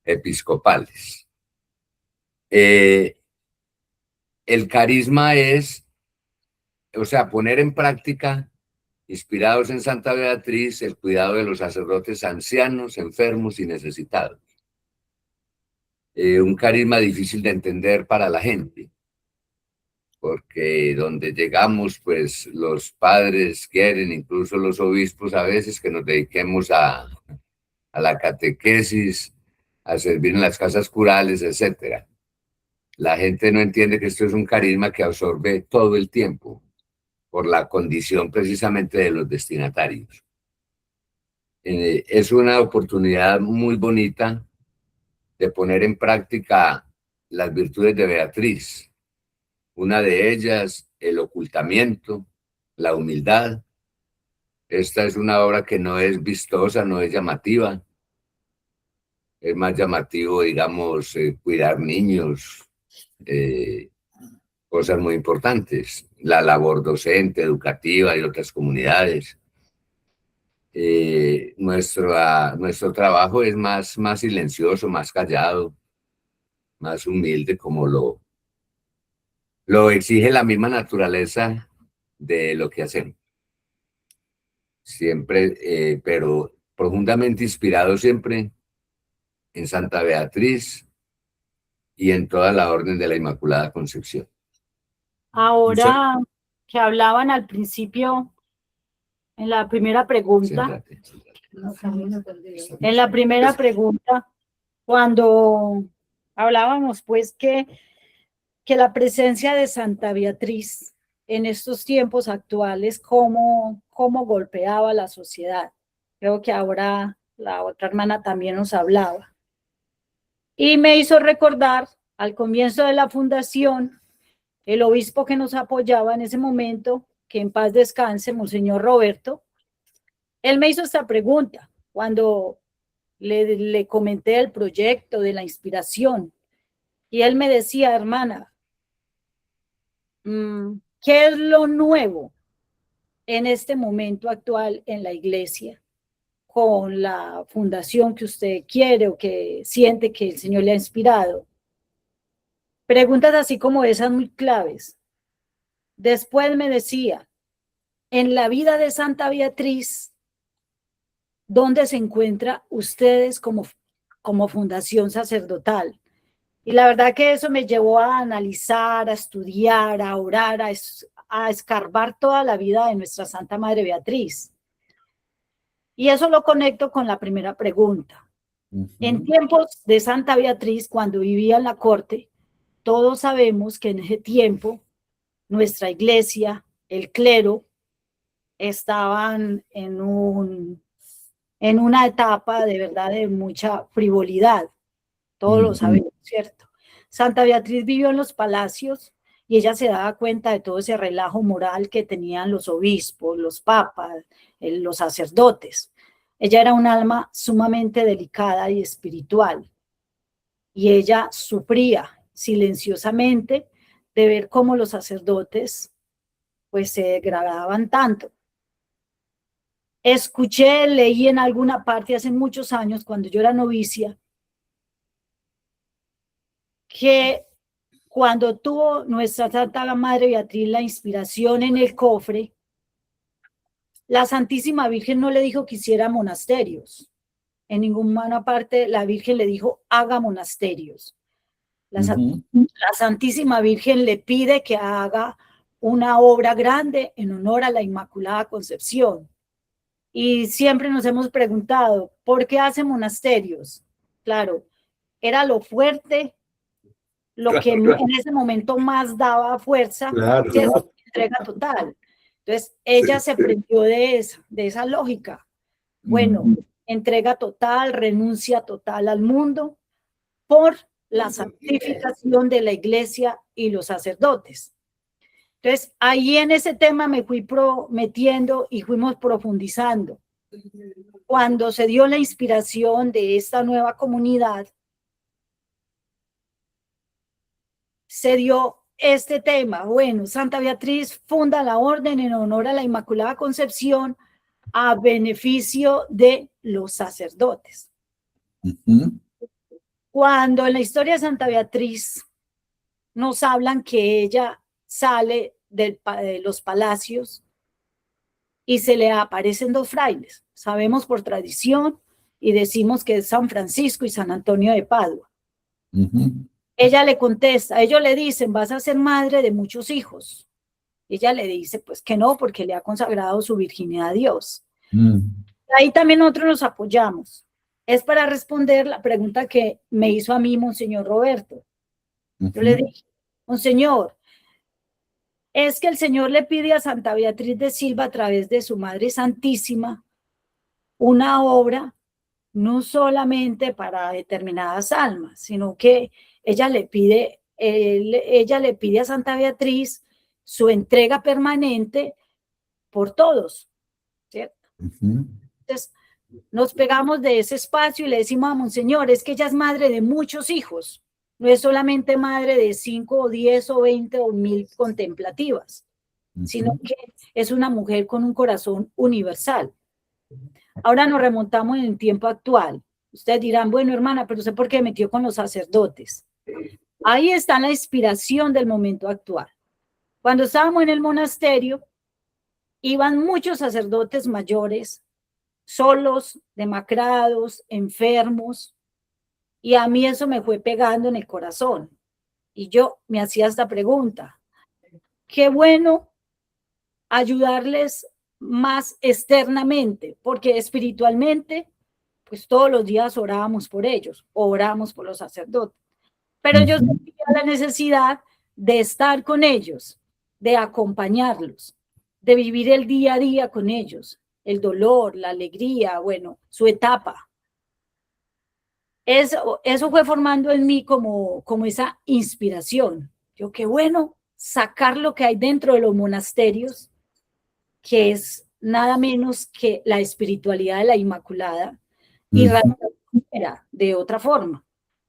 episcopales. El carisma es, poner en práctica, inspirados en Santa Beatriz, el cuidado de los sacerdotes ancianos, enfermos y necesitados. Un carisma difícil de entender para la gente, porque donde llegamos, pues los padres quieren, incluso los obispos a veces, que nos dediquemos a la catequesis, a servir en las casas curales, etc. La gente no entiende que esto es un carisma que absorbe todo el tiempo, por la condición precisamente de los destinatarios. Es una oportunidad muy bonita de poner en práctica las virtudes de Beatriz. Una de ellas, el ocultamiento, la humildad. Esta es una obra que no es vistosa, no es llamativa. Es más llamativo, digamos, cuidar niños, cosas muy importantes. La labor docente, educativa y otras comunidades. Nuestro trabajo es más silencioso, más callado, más humilde, como lo exige la misma naturaleza de lo que hacemos. Siempre, pero profundamente inspirado siempre en Santa Beatriz y en toda la Orden de la Inmaculada Concepción. Ahora que hablaban al principio, en la primera pregunta, cuando hablábamos pues que la presencia de Santa Beatriz en estos tiempos actuales, cómo golpeaba la sociedad. Creo que ahora la otra hermana también nos hablaba. Y me hizo recordar al comienzo de la fundación, el obispo que nos apoyaba en ese momento, que en paz descanse, Monseñor Roberto, él me hizo esta pregunta cuando le comenté el proyecto de la inspiración. Y él me decía, hermana, ¿qué es lo nuevo en este momento actual en la iglesia con la fundación que usted quiere o que siente que el Señor le ha inspirado? Preguntas así como esas muy claves. Después me decía, en la vida de Santa Beatriz, ¿dónde se encuentra ustedes como fundación sacerdotal? Y la verdad que eso me llevó a analizar, a estudiar, a orar, a escarbar toda la vida de nuestra Santa Madre Beatriz. Y eso lo conecto con la primera pregunta. En tiempos de Santa Beatriz, cuando vivía en la corte, todos sabemos que en ese tiempo nuestra iglesia, el clero, estaban en una etapa de verdad de mucha frivolidad. Todos lo sabemos, ¿cierto? Santa Beatriz vivió en los palacios y ella se daba cuenta de todo ese relajo moral que tenían los obispos, los papas, los sacerdotes. Ella era un alma sumamente delicada y espiritual. Y ella sufría silenciosamente de ver cómo los sacerdotes pues se degradaban tanto. Escuché, leí en alguna parte hace muchos años, cuando yo era novicia, que cuando tuvo nuestra Santa Madre Beatriz la inspiración en el cofre, la Santísima Virgen no le dijo que hiciera monasterios. En ninguna parte la Virgen le dijo, haga monasterios. La Santísima Virgen le pide que haga una obra grande en honor a la Inmaculada Concepción. Y siempre nos hemos preguntado, ¿por qué hace monasterios? Claro, era lo fuerte, lo que en ese momento más daba fuerza, entrega total. Entonces, ella se prendió de esa lógica. Bueno, entrega total, renuncia total al mundo por la santificación de la iglesia y los sacerdotes. Entonces, ahí en ese tema me fui metiendo y fuimos profundizando. Cuando se dio la inspiración de esta nueva comunidad, se dio este tema. Bueno, Santa Beatriz funda la orden en honor a la Inmaculada Concepción a beneficio de los sacerdotes. Cuando en la historia de Santa Beatriz nos hablan que ella sale de los palacios y se le aparecen dos frailes, sabemos por tradición y decimos que es San Francisco y San Antonio de Padua. Ella le contesta, ellos le dicen, vas a ser madre de muchos hijos. Ella le dice, pues que no, porque le ha consagrado su virginidad a Dios. Ahí también nosotros nos apoyamos. Es para responder la pregunta que me hizo a mí Monseñor Roberto. Yo le dije, Monseñor, es que el Señor le pide a Santa Beatriz de Silva a través de su Madre Santísima una obra no solamente para determinadas almas, sino que ella le pide a Santa Beatriz su entrega permanente por todos, ¿cierto? Entonces, nos pegamos de ese espacio y le decimos a Monseñor, es que ella es madre de muchos hijos, no es solamente madre de 5 o 10 o 20 o 1000 contemplativas, sino que es una mujer con un corazón universal. Ahora nos remontamos en el tiempo actual. Ustedes dirán, bueno, hermana, pero ¿usted por qué metió con los sacerdotes? Ahí está la inspiración del momento actual. Cuando estábamos en el monasterio, iban muchos sacerdotes mayores, solos, demacrados, enfermos, y a mí eso me fue pegando en el corazón. Y yo me hacía esta pregunta, qué bueno ayudarles más externamente, porque espiritualmente, pues todos los días orábamos por ellos, oramos por los sacerdotes, pero yo sentía la necesidad de estar con ellos, de acompañarlos, de vivir el día a día con ellos, el dolor, la alegría, bueno, su etapa. Eso fue formando en mí como esa inspiración. Yo, qué bueno sacar lo que hay dentro de los monasterios, que es nada menos que la espiritualidad de la Inmaculada, y de otra forma.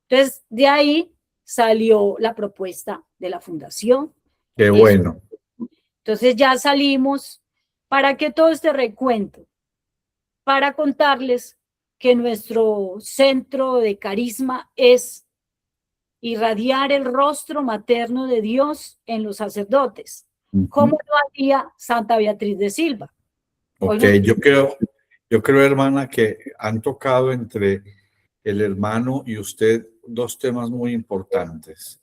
Entonces, de ahí salió la propuesta de la fundación. Qué bueno. Entonces ya salimos, ¿para qué todo este recuento? Para contarles que nuestro centro de carisma es irradiar el rostro materno de Dios en los sacerdotes, como lo hacía Santa Beatriz de Silva. Ok, yo creo, hermana, que han tocado entre el hermano y usted dos temas muy importantes,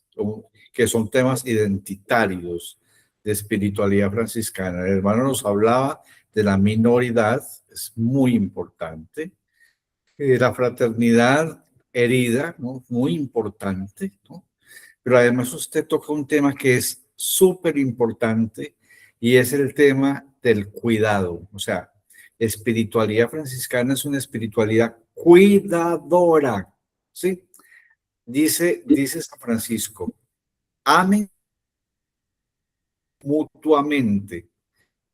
que son temas identitarios de espiritualidad franciscana. El hermano nos hablaba de la minoridad, es muy importante, la fraternidad herida, ¿no? Muy importante, ¿no? Pero además usted toca un tema que es súper importante y es el tema del cuidado. O sea, espiritualidad franciscana es una espiritualidad cuidadora, ¿sí? Dice San Francisco, amen mutuamente.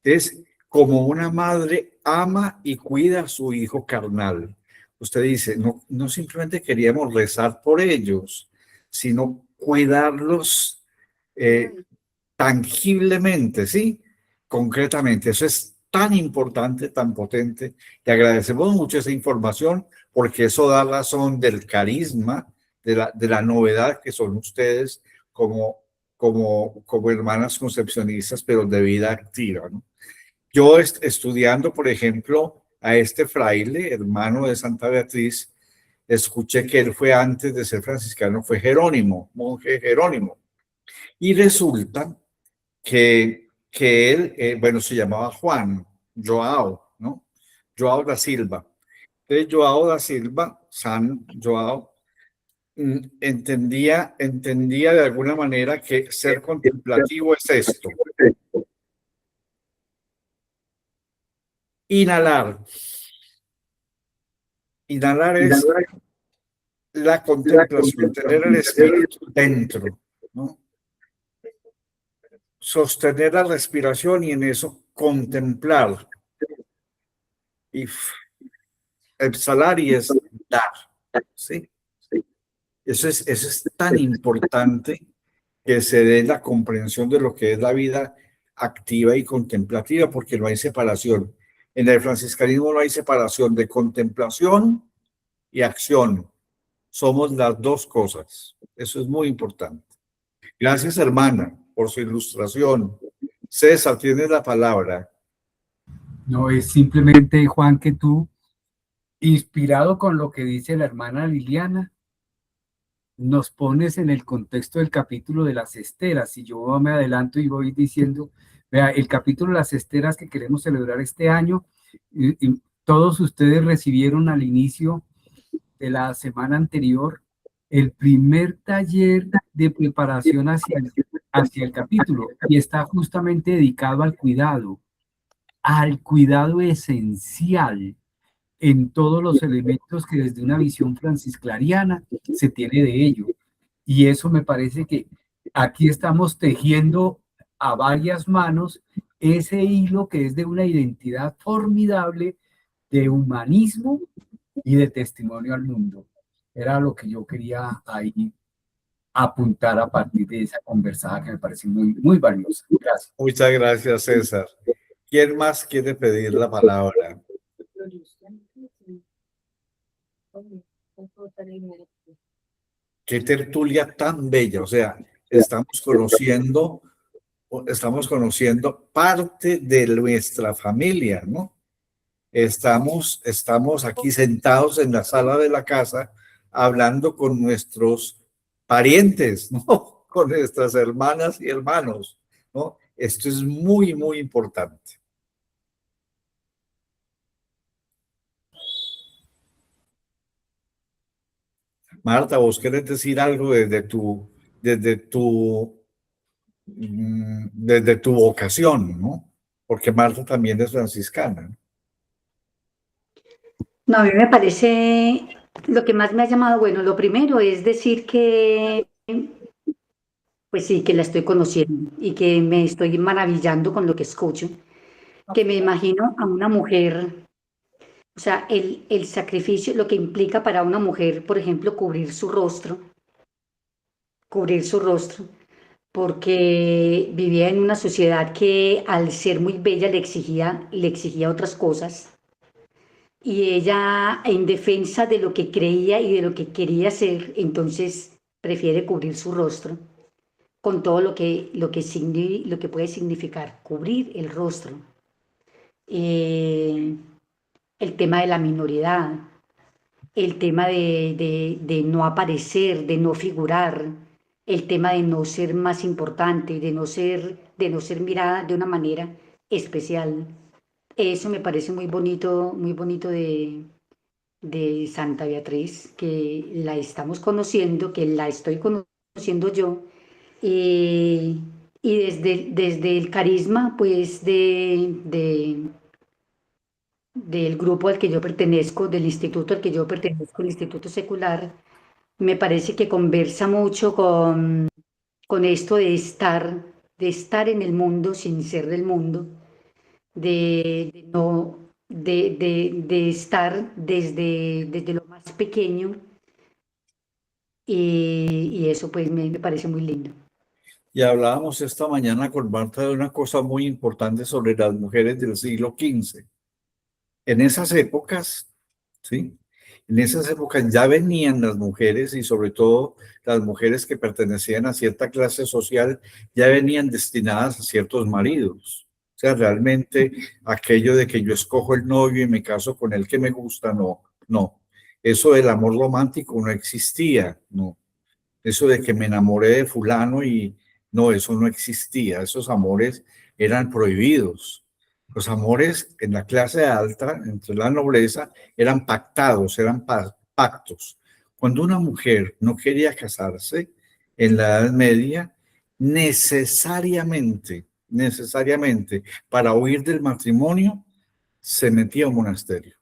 Es como una madre ama y cuida a su hijo carnal. Usted dice, no simplemente queríamos rezar por ellos, sino cuidarlos tangiblemente, ¿sí? Concretamente. Eso es tan importante, tan potente. Te agradecemos mucho esa información porque eso da razón del carisma, de la novedad que son ustedes como hermanas concepcionistas, pero de vida activa, ¿no? Yo estudiando, por ejemplo, a este fraile, hermano de Santa Beatriz, escuché que él fue antes de ser franciscano, fue Jerónimo, monje Jerónimo. Y resulta que él, bueno, se llamaba Joao, ¿no? Joao da Silva. Entonces, Joao da Silva, San Joao, entendía de alguna manera que ser contemplativo es esto. Inhalar. Inhalar es la contemplación, tener el espíritu dentro, ¿no? Sostener la respiración y en eso contemplar. Y exhalar y es dar, ¿sí? Eso es tan importante que se dé la comprensión de lo que es la vida activa y contemplativa, porque no hay separación. En el franciscanismo no hay separación de contemplación y acción. Somos las dos cosas. Eso es muy importante. Gracias, hermana, por su ilustración. César, tienes la palabra. No, es simplemente, Juan, que tú, inspirado con lo que dice la hermana Liliana, nos pones en el contexto del capítulo de las esteras. Y yo me adelanto y voy diciendo, vea, el capítulo de las esteras que queremos celebrar este año, y todos ustedes recibieron al inicio de la semana anterior el primer taller de preparación hacia el capítulo, y está justamente dedicado al cuidado esencial en todos los elementos que desde una visión francisclariana se tiene de ello. Y eso me parece que aquí estamos tejiendo a varias manos ese hilo que es de una identidad formidable de humanismo y de testimonio al mundo. Era lo que yo quería ahí apuntar a partir de esa conversada que me parece muy, muy valiosa. Gracias. Muchas gracias, César. ¿Quién más quiere pedir la palabra? Qué tertulia tan bella, o sea, estamos conociendo parte de nuestra familia, ¿no? Estamos aquí sentados en la sala de la casa hablando con nuestros parientes, ¿no? Con nuestras hermanas y hermanos, ¿no? Esto es muy, muy importante. Marta, vos querés decir algo desde tu vocación, ¿no? Porque Marta también es franciscana. No, a mí me parece lo que más me ha llamado, bueno, lo primero es decir que, pues sí, que la estoy conociendo y que me estoy maravillando con lo que escucho, que me imagino a una mujer, o sea, el sacrificio, lo que implica para una mujer, por ejemplo, cubrir su rostro, porque vivía en una sociedad que al ser muy bella le exigía otras cosas. Y ella, en defensa de lo que creía y de lo que quería ser, entonces prefiere cubrir su rostro con todo lo que puede significar cubrir el rostro. El tema de la minoridad, el tema de no aparecer, de no figurar, el tema de no ser más importante, de no ser mirada de una manera especial. Eso me parece muy bonito de Santa Beatriz, que la estamos conociendo, que la estoy conociendo yo, y, y desde el carisma, pues, del grupo al que yo pertenezco, del instituto al que yo pertenezco, el Instituto Secular, me parece que conversa mucho con esto de estar en el mundo sin ser del mundo, de no, de estar desde lo más pequeño, y eso pues me parece muy lindo. Y hablábamos esta mañana con Marta de una cosa muy importante sobre las mujeres del siglo XV. En esas épocas, ¿sí? En esas épocas ya venían las mujeres, y sobre todo las mujeres que pertenecían a cierta clase social, ya venían destinadas a ciertos maridos. O sea, realmente aquello de que yo escojo el novio y me caso con el que me gusta, no, no. Eso del amor romántico no existía, no. Eso de que me enamoré de fulano y no, eso no existía. Esos amores eran prohibidos. Los amores en la clase alta, entre la nobleza, eran pactados, eran pactos. Cuando una mujer no quería casarse en la Edad Media, necesariamente, para huir del matrimonio, se metía a un monasterio.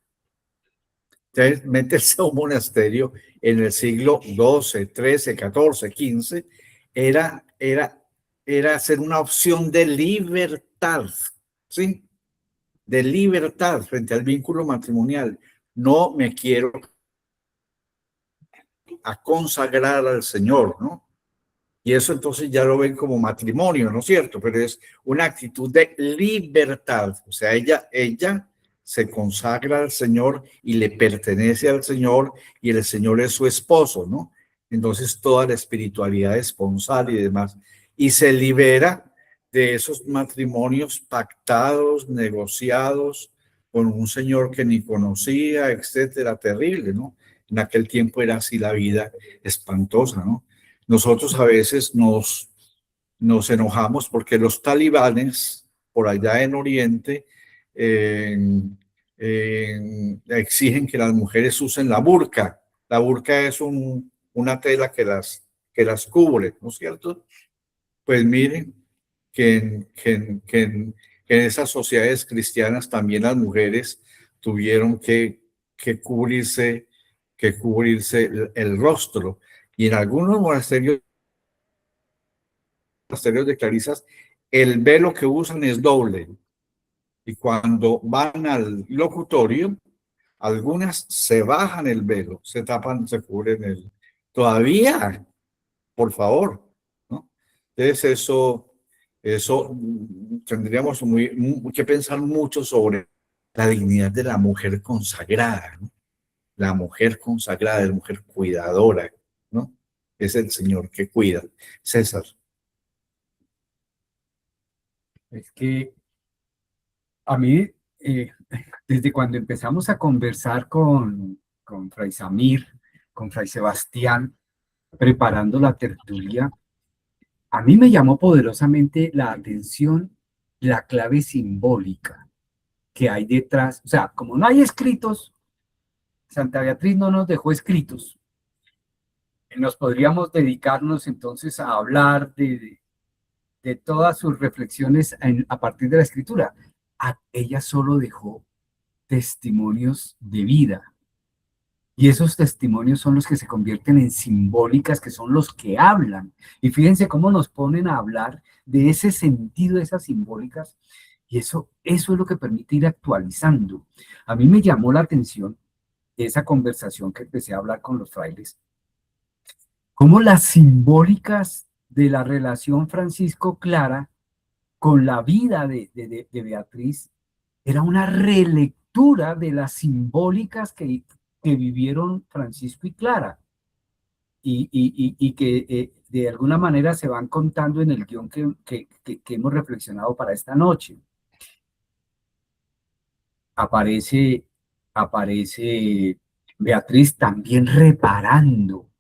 Entonces, meterse a un monasterio en el siglo XII, XIII, XIV, XV, era hacer una opción de libertad, ¿sí? De libertad frente al vínculo matrimonial. No me quiero a consagrar al Señor, ¿no? Y eso entonces ya lo ven como matrimonio, ¿no es cierto? Pero es una actitud de libertad. O sea, ella se consagra al Señor y le pertenece al Señor, y el Señor es su esposo, ¿no? Entonces toda la espiritualidad esponsal y demás. Y se libera de esos matrimonios pactados, negociados, con un señor que ni conocía, etcétera, terrible, ¿no? En aquel tiempo era así la vida, espantosa, ¿no? Nosotros a veces nos enojamos porque los talibanes por allá en Oriente exigen que las mujeres usen la burka. La burka es una tela que las cubre, ¿no es cierto? Pues miren que en esas sociedades cristianas también las mujeres tuvieron que cubrirse el rostro. Y en algunos monasterios de clarisas, el velo que usan es doble. Y cuando van al locutorio, algunas se bajan el velo, se tapan, se cubren el... Todavía, por favor, ¿no? Entonces eso tendríamos que pensar mucho sobre la dignidad de la mujer consagrada, ¿no? La mujer consagrada, la mujer cuidadora, ¿no? Es el Señor que cuida. César. Es que a mí, desde cuando empezamos a conversar con Fray Samir, con Fray Sebastián, preparando la tertulia, a mí me llamó poderosamente la atención la clave simbólica que hay detrás. O sea, como no hay escritos, Santa Beatriz no nos dejó escritos. Nos podríamos dedicarnos entonces a hablar de todas sus reflexiones a partir de la escritura. Ella solo dejó testimonios de vida. Y esos testimonios son los que se convierten en simbólicas, que son los que hablan. Y fíjense cómo nos ponen a hablar de ese sentido de esas simbólicas. Y eso es lo que permite ir actualizando. A mí me llamó la atención esa conversación que empecé a hablar con los frailes, cómo las simbólicas de la relación Francisco-Clara con la vida de Beatriz era una relectura de las simbólicas que vivieron Francisco y Clara, y que de alguna manera se van contando en el guión que hemos reflexionado para esta noche. Aparece Beatriz también reparando,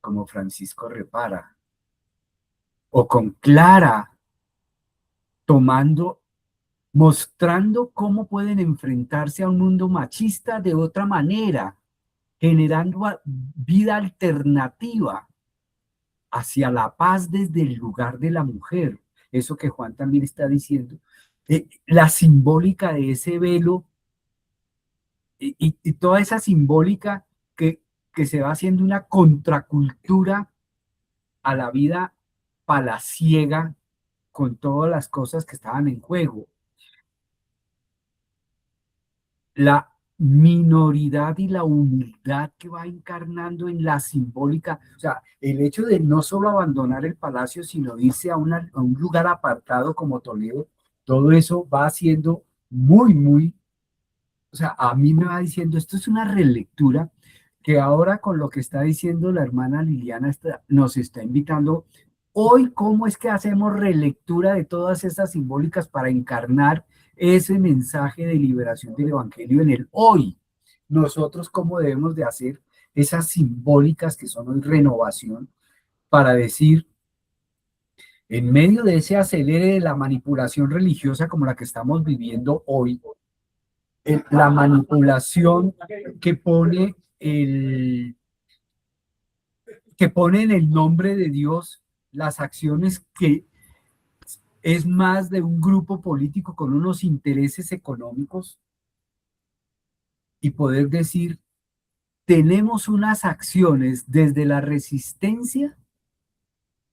como Francisco repara, o con Clara tomando, mostrando cómo pueden enfrentarse a un mundo machista de otra manera, generando vida alternativa hacia la paz desde el lugar de la mujer. Eso que Juan también está diciendo. La simbólica de ese velo y toda esa simbólica que se va haciendo una contracultura a la vida palaciega con todas las cosas que estaban en juego. La minoridad y la humildad que va encarnando en la simbólica, o sea, el hecho de no solo abandonar el palacio, sino irse a un lugar apartado como Toledo, todo eso va haciendo muy, o sea, a mí me va diciendo, esto es una relectura que ahora con lo que está diciendo la hermana Liliana nos está invitando. Hoy, ¿cómo es que hacemos relectura de todas esas simbólicas para encarnar ese mensaje de liberación del Evangelio en el hoy? Nosotros, ¿cómo debemos de hacer esas simbólicas que son hoy renovación para decir, en medio de ese acelere de la manipulación religiosa como la que estamos viviendo hoy, la manipulación que pone en el nombre de Dios las acciones que es más de un grupo político con unos intereses económicos, y poder decir, tenemos unas acciones desde la resistencia,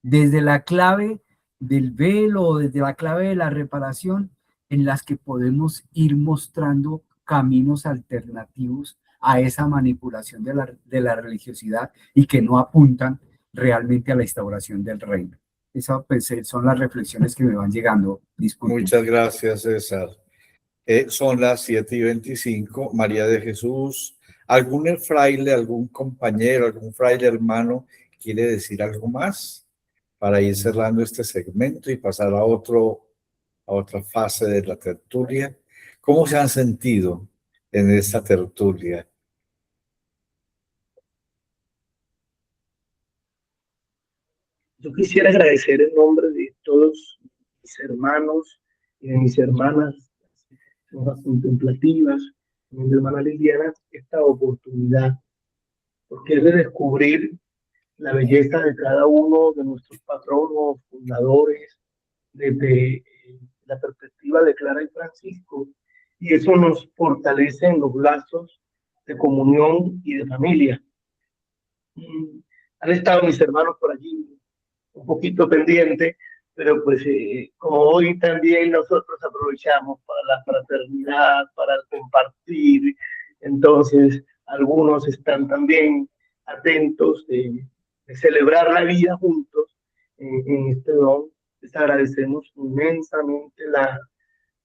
desde la clave del velo, desde la clave de la reparación, en las que podemos ir mostrando caminos alternativos a esa manipulación de la religiosidad y que no apuntan realmente a la instauración del reino. Esas pues, son las reflexiones que me van llegando. Disculpen. Muchas gracias, César. Son las 7:25. María de Jesús, ¿algún fraile, algún compañero, algún fraile hermano quiere decir algo más para ir cerrando este segmento y pasar a otra fase de la tertulia? ¿Cómo se han sentido en esta tertulia? Yo quisiera agradecer en nombre de todos mis hermanos y de mis hermanas, las contemplativas, mi hermana Liliana, esta oportunidad, porque es de descubrir la belleza de cada uno de nuestros patronos, fundadores, desde la perspectiva de Clara y Francisco, y eso nos fortalece en los lazos de comunión y de familia. Han estado mis hermanos por allí, un poquito pendiente, pero pues como hoy también nosotros aprovechamos para la fraternidad, para el compartir, entonces algunos están también atentos de celebrar la vida juntos en este don. Les agradecemos inmensamente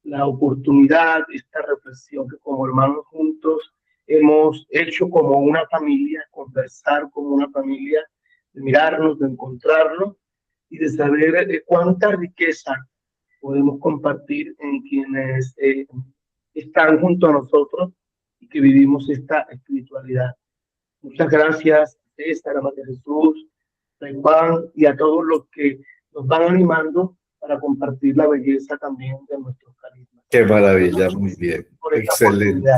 la oportunidad, esta reflexión que como hermanos juntos hemos hecho como una familia, conversar como una familia, de mirarnos, de encontrarnos y de saber cuánta riqueza podemos compartir en quienes están junto a nosotros y que vivimos esta espiritualidad. Muchas gracias, César, a María Jesús, a Juan y a todos los que nos van animando para compartir la belleza también de nuestros carismas. Qué maravilla, muy bien. Excelente.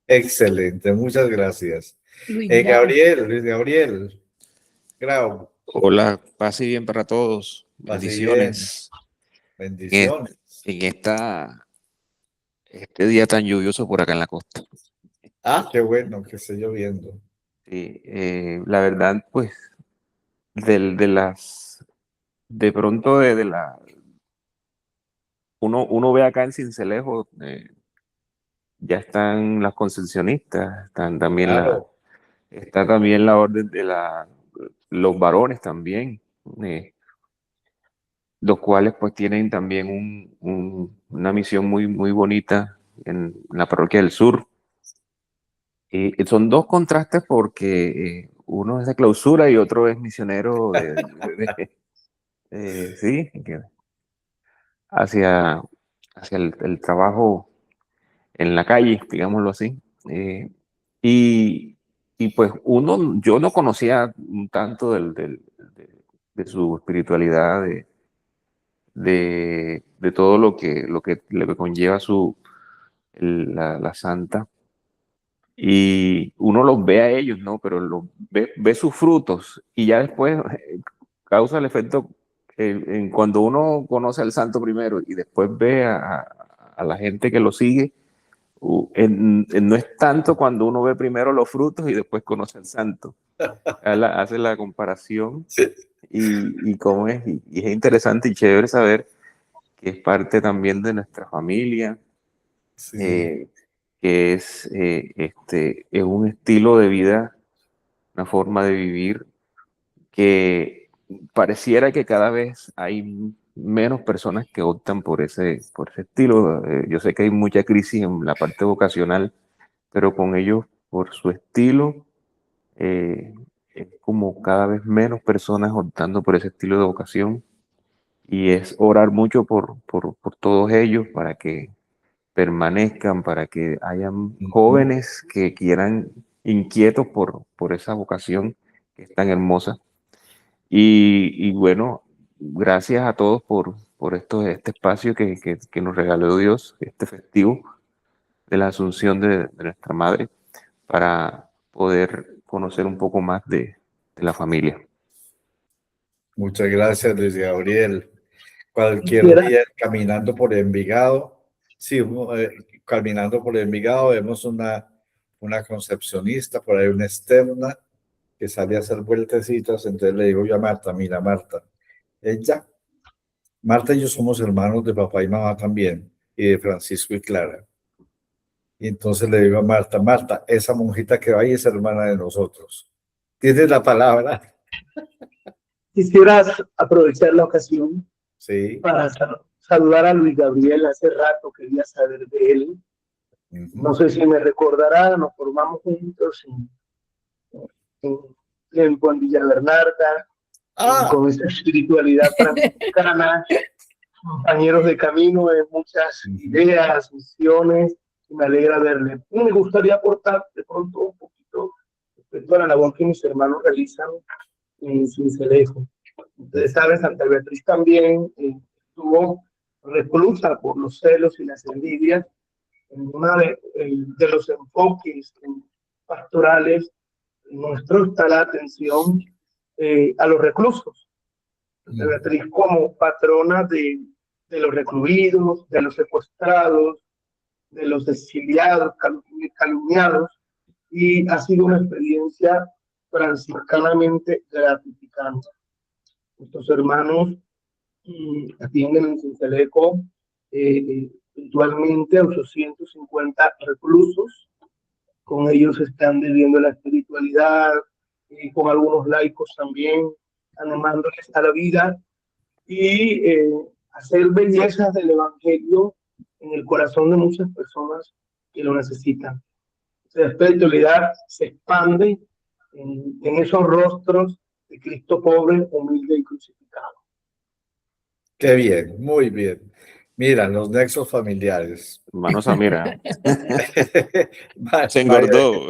Excelente, muchas gracias. Luis Gabriel. Grau. Hola, paz y bien para todos. Bendiciones. Bendiciones. En este día tan lluvioso por acá en la costa. Ah, qué bueno que esté lloviendo. Sí, la verdad, pues, uno ve acá en Sincelejo, ya están las concesionistas, están también está también la orden de los varones también, los cuales pues tienen también una misión muy bonita en la parroquia del sur. Son dos contrastes porque uno es de clausura y otro es misionero sí, hacia el trabajo en la calle, digámoslo así. Y y pues yo no conocía un tanto de su espiritualidad, de todo lo que le conlleva la santa. Y uno los ve a ellos, ¿no? Pero ve sus frutos y ya después causa el efecto en cuando uno conoce al santo primero y después ve a la gente que lo sigue. No es tanto cuando uno ve primero los frutos y después conoce al santo. Hace la comparación y cómo es. Y es interesante y chévere saber que es parte también de nuestra familia. Sí. Que es un estilo de vida, una forma de vivir que pareciera que cada vez hay menos personas que optan por ese estilo. Yo sé que hay mucha crisis en la parte vocacional, pero con ellos, por su estilo, es como cada vez menos personas optando por ese estilo de vocación, y es orar mucho por todos ellos para que permanezcan, para que hayan jóvenes que quieran, inquietos por esa vocación que es tan hermosa. Y bueno, gracias a todos por este espacio que nos regaló Dios, este festivo de la Asunción de nuestra Madre, para poder conocer un poco más de la familia. Muchas gracias, Luis Gabriel. Cualquier día caminando por Envigado, sí, caminando por Envigado vemos una concepcionista, por ahí una externa que sale a hacer vueltecitas. Entonces le digo yo a Marta, mira Marta, Marta y yo somos hermanos de papá y mamá también, y de Francisco y Clara. Y entonces le digo a Marta, Marta, esa monjita que va ahí es hermana de nosotros. ¿Tienes la palabra? Quisieras aprovechar la ocasión Sí. para saludar a Luis Gabriel. Hace rato quería saber de él. No sé si me recordará, nos formamos juntos en Villa Bernarda, con esa espiritualidad franciscana, compañeros de camino en muchas ideas, misiones, y me alegra verle. Y me gustaría aportar de pronto un poquito respecto a la labor que mis hermanos realizan en Cincelejo. Ustedes saben, Santa Beatriz también estuvo reclusa por los celos y las envidias. En uno de los enfoques pastorales nuestro está la atención a los reclusos. Santa Beatriz como patrona de los recluidos, de los secuestrados, de los exiliados, calumniados, y ha sido una experiencia franciscanamente gratificante. Nuestros hermanos atienden en Cincelejo puntualmente a 850 reclusos. Con ellos están viviendo la espiritualidad, con algunos laicos también, animándoles a la vida y hacer bellezas del Evangelio en el corazón de muchas personas que lo necesitan. La espiritualidad se expande en esos rostros de Cristo pobre, humilde y crucificado. Qué bien, muy bien. Mira, los nexos familiares. Hermano Samira. Se engordó.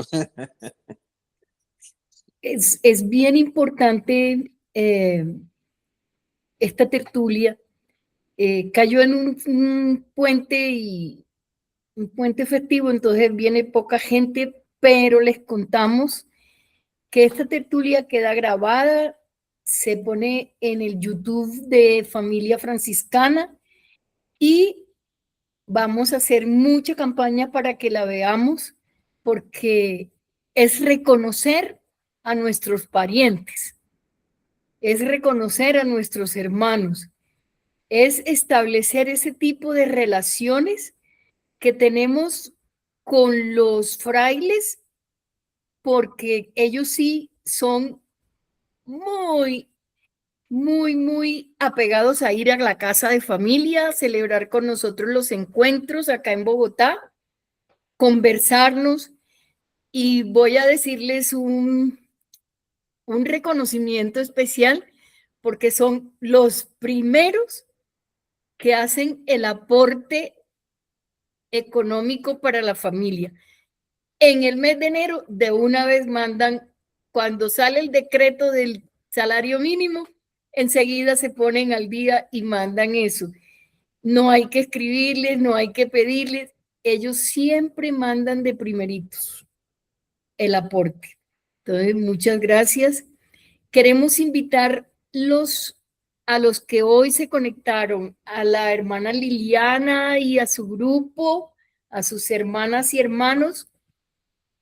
Es bien importante esta tertulia. Cayó en un puente festivo, entonces viene poca gente, pero les contamos que esta tertulia queda grabada, se pone en el YouTube de Familia Franciscana y vamos a hacer mucha campaña para que la veamos, porque es reconocer a nuestros parientes, es reconocer a nuestros hermanos, es establecer ese tipo de relaciones que tenemos con los frailes, porque ellos sí son muy apegados a ir a la casa de familia, celebrar con nosotros los encuentros acá en Bogotá, conversarnos, y voy a decirles un reconocimiento especial porque son los primeros que hacen el aporte económico para la familia. En el mes de enero, de una vez mandan, cuando sale el decreto del salario mínimo, enseguida se ponen al día y mandan eso. No hay que escribirles, no hay que pedirles, ellos siempre mandan de primeritos el aporte. Entonces, muchas gracias. Queremos invitar a los que hoy se conectaron, a la hermana Liliana y a su grupo, a sus hermanas y hermanos,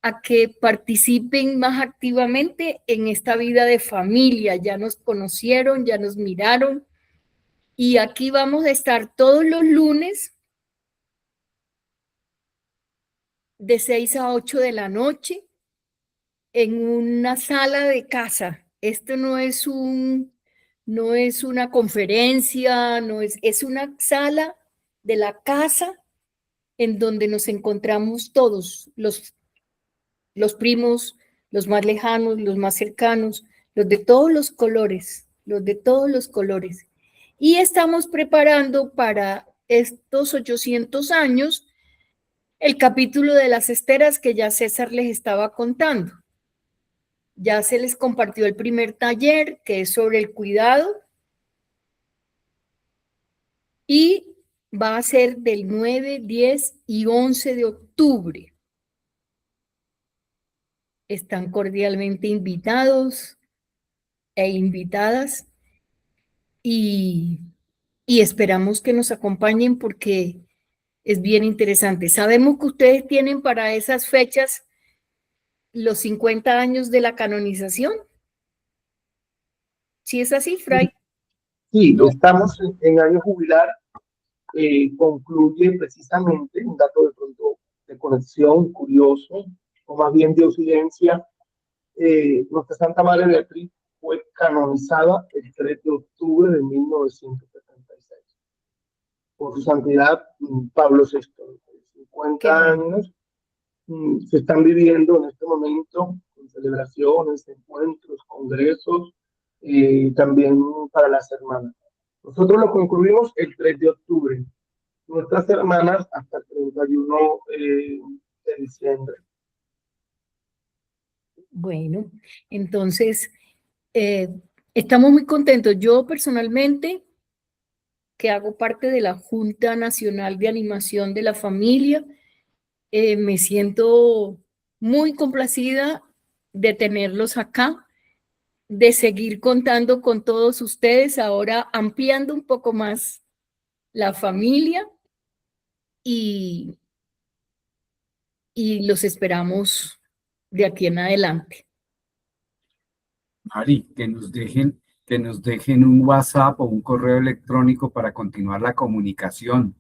a que participen más activamente en esta vida de familia. Ya nos conocieron, ya nos miraron, y aquí vamos a estar todos los lunes de 6 a 8 de la noche en una sala de casa. Esto no es una conferencia, es una sala de la casa en donde nos encontramos todos, los primos, los más lejanos, los más cercanos, los de todos los colores, los de todos los colores. Y estamos preparando para estos 800 años el capítulo de las esteras que ya César les estaba contando. Ya se les compartió el primer taller, que es sobre el cuidado, y va a ser del 9, 10 y 11 de octubre. Están cordialmente invitados e invitadas, y esperamos que nos acompañen porque es bien interesante. Sabemos que ustedes tienen para esas fechas los 50 años de la canonización. ¿Sí es así, Fray? Sí, estamos en año jubilar. Concluye precisamente, un dato de pronto de conexión curioso, o más bien de ocurrencia, nuestra Santa Madre Beatriz fue canonizada el 3 de octubre de 1976 por su santidad Pablo VI. 50 años se están viviendo en este momento con celebraciones, encuentros, congresos, también para las hermanas. Nosotros lo concluimos el 3 de octubre. Nuestras hermanas hasta el 31 de diciembre. Bueno, entonces estamos muy contentos. Yo personalmente, que hago parte de la Junta Nacional de Animación de la Familia, me siento muy complacida de tenerlos acá, de seguir contando con todos ustedes, ahora ampliando un poco más la familia, y los esperamos de aquí en adelante. Mari, que nos dejen un WhatsApp o un correo electrónico para continuar la comunicación.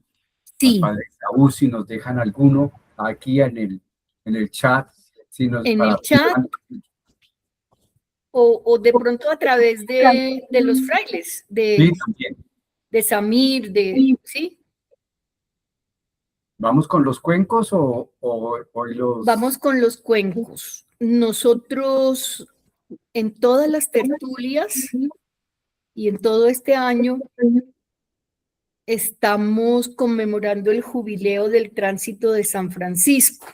Sí. Al Padre Saúl, si nos dejan alguno aquí en el chat. Si nos, en el chat, o de pronto a través de los frailes, sí, también. De Samir, ¿sí? ¿Vamos con los cuencos o los...? Vamos con los cuencos. Nosotros, en todas las tertulias y en todo este año, estamos conmemorando el jubileo del tránsito de San Francisco.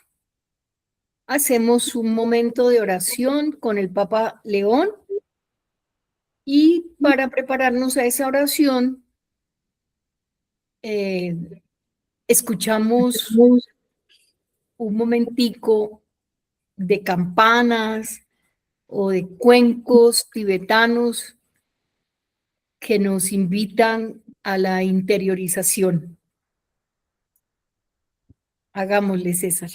Hacemos un momento de oración con el Papa León, y para prepararnos a esa oración, escuchamos un momentico de campanas o de cuencos tibetanos que nos invitan a la interiorización. Hagámosle, César.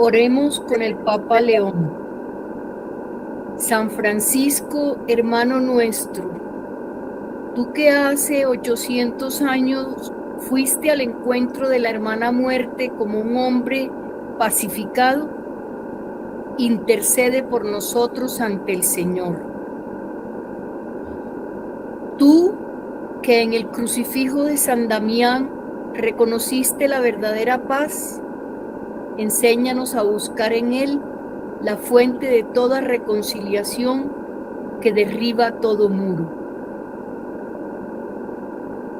Oremos con el Papa León. San Francisco, hermano nuestro, tú que hace 800 años fuiste al encuentro de la hermana muerte como un hombre pacificado, intercede por nosotros ante el Señor. Tú que en el crucifijo de San Damián reconociste la verdadera paz, enséñanos a buscar en él la fuente de toda reconciliación que derriba todo muro.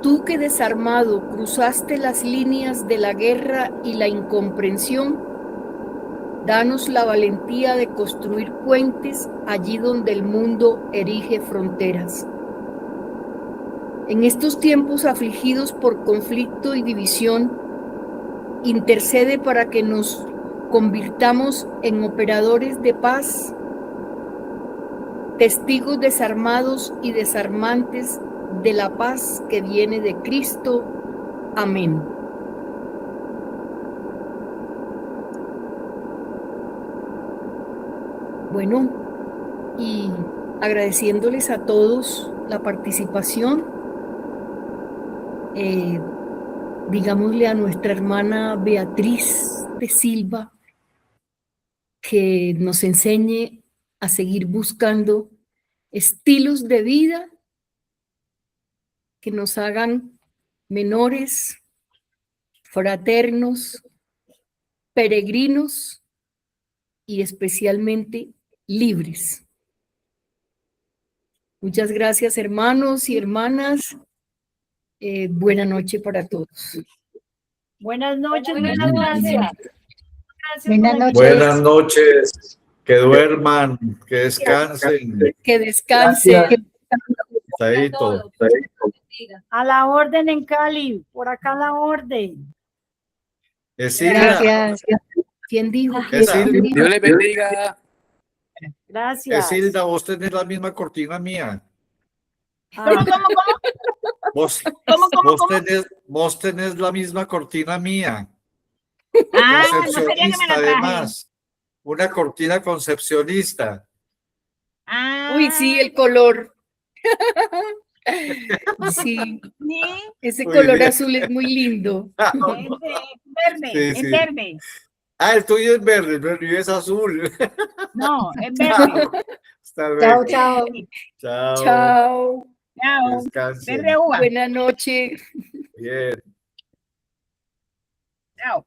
Tú que desarmado cruzaste las líneas de la guerra y la incomprensión, danos la valentía de construir puentes allí donde el mundo erige fronteras. En estos tiempos afligidos por conflicto y división, intercede para que nos convirtamos en operadores de paz, testigos desarmados y desarmantes de la paz que viene de Cristo. Amén. Bueno, y agradeciéndoles a todos la participación, digámosle a nuestra hermana Beatriz de Silva que nos enseñe a seguir buscando estilos de vida que nos hagan menores, fraternos, peregrinos y especialmente libres. Muchas gracias, hermanos y hermanas. Buena noche para todos. Buenas noches, muchas gracias. Buenas noches. Buenas noches. Que duerman, que descansen. Que descansen. Chaito. A la orden en Cali, por acá a la orden. Gracias. ¿Quién dijo? Dios les bendiga. Gracias. Esilda, vos tenés la misma cortina mía. ¿Cómo? Vos tenés la misma cortina mía. Ah, Concepcionista, además. Una cortina concepcionista. Uy, sí, el color. Sí, ese color azul es muy lindo. Verde, en verde. Ah, el tuyo es verde, pero el mío es azul. No, en verde. Hasta luego. Chao. Chao. Descansen. Verde uva. Buenas noches. Bien. Chao.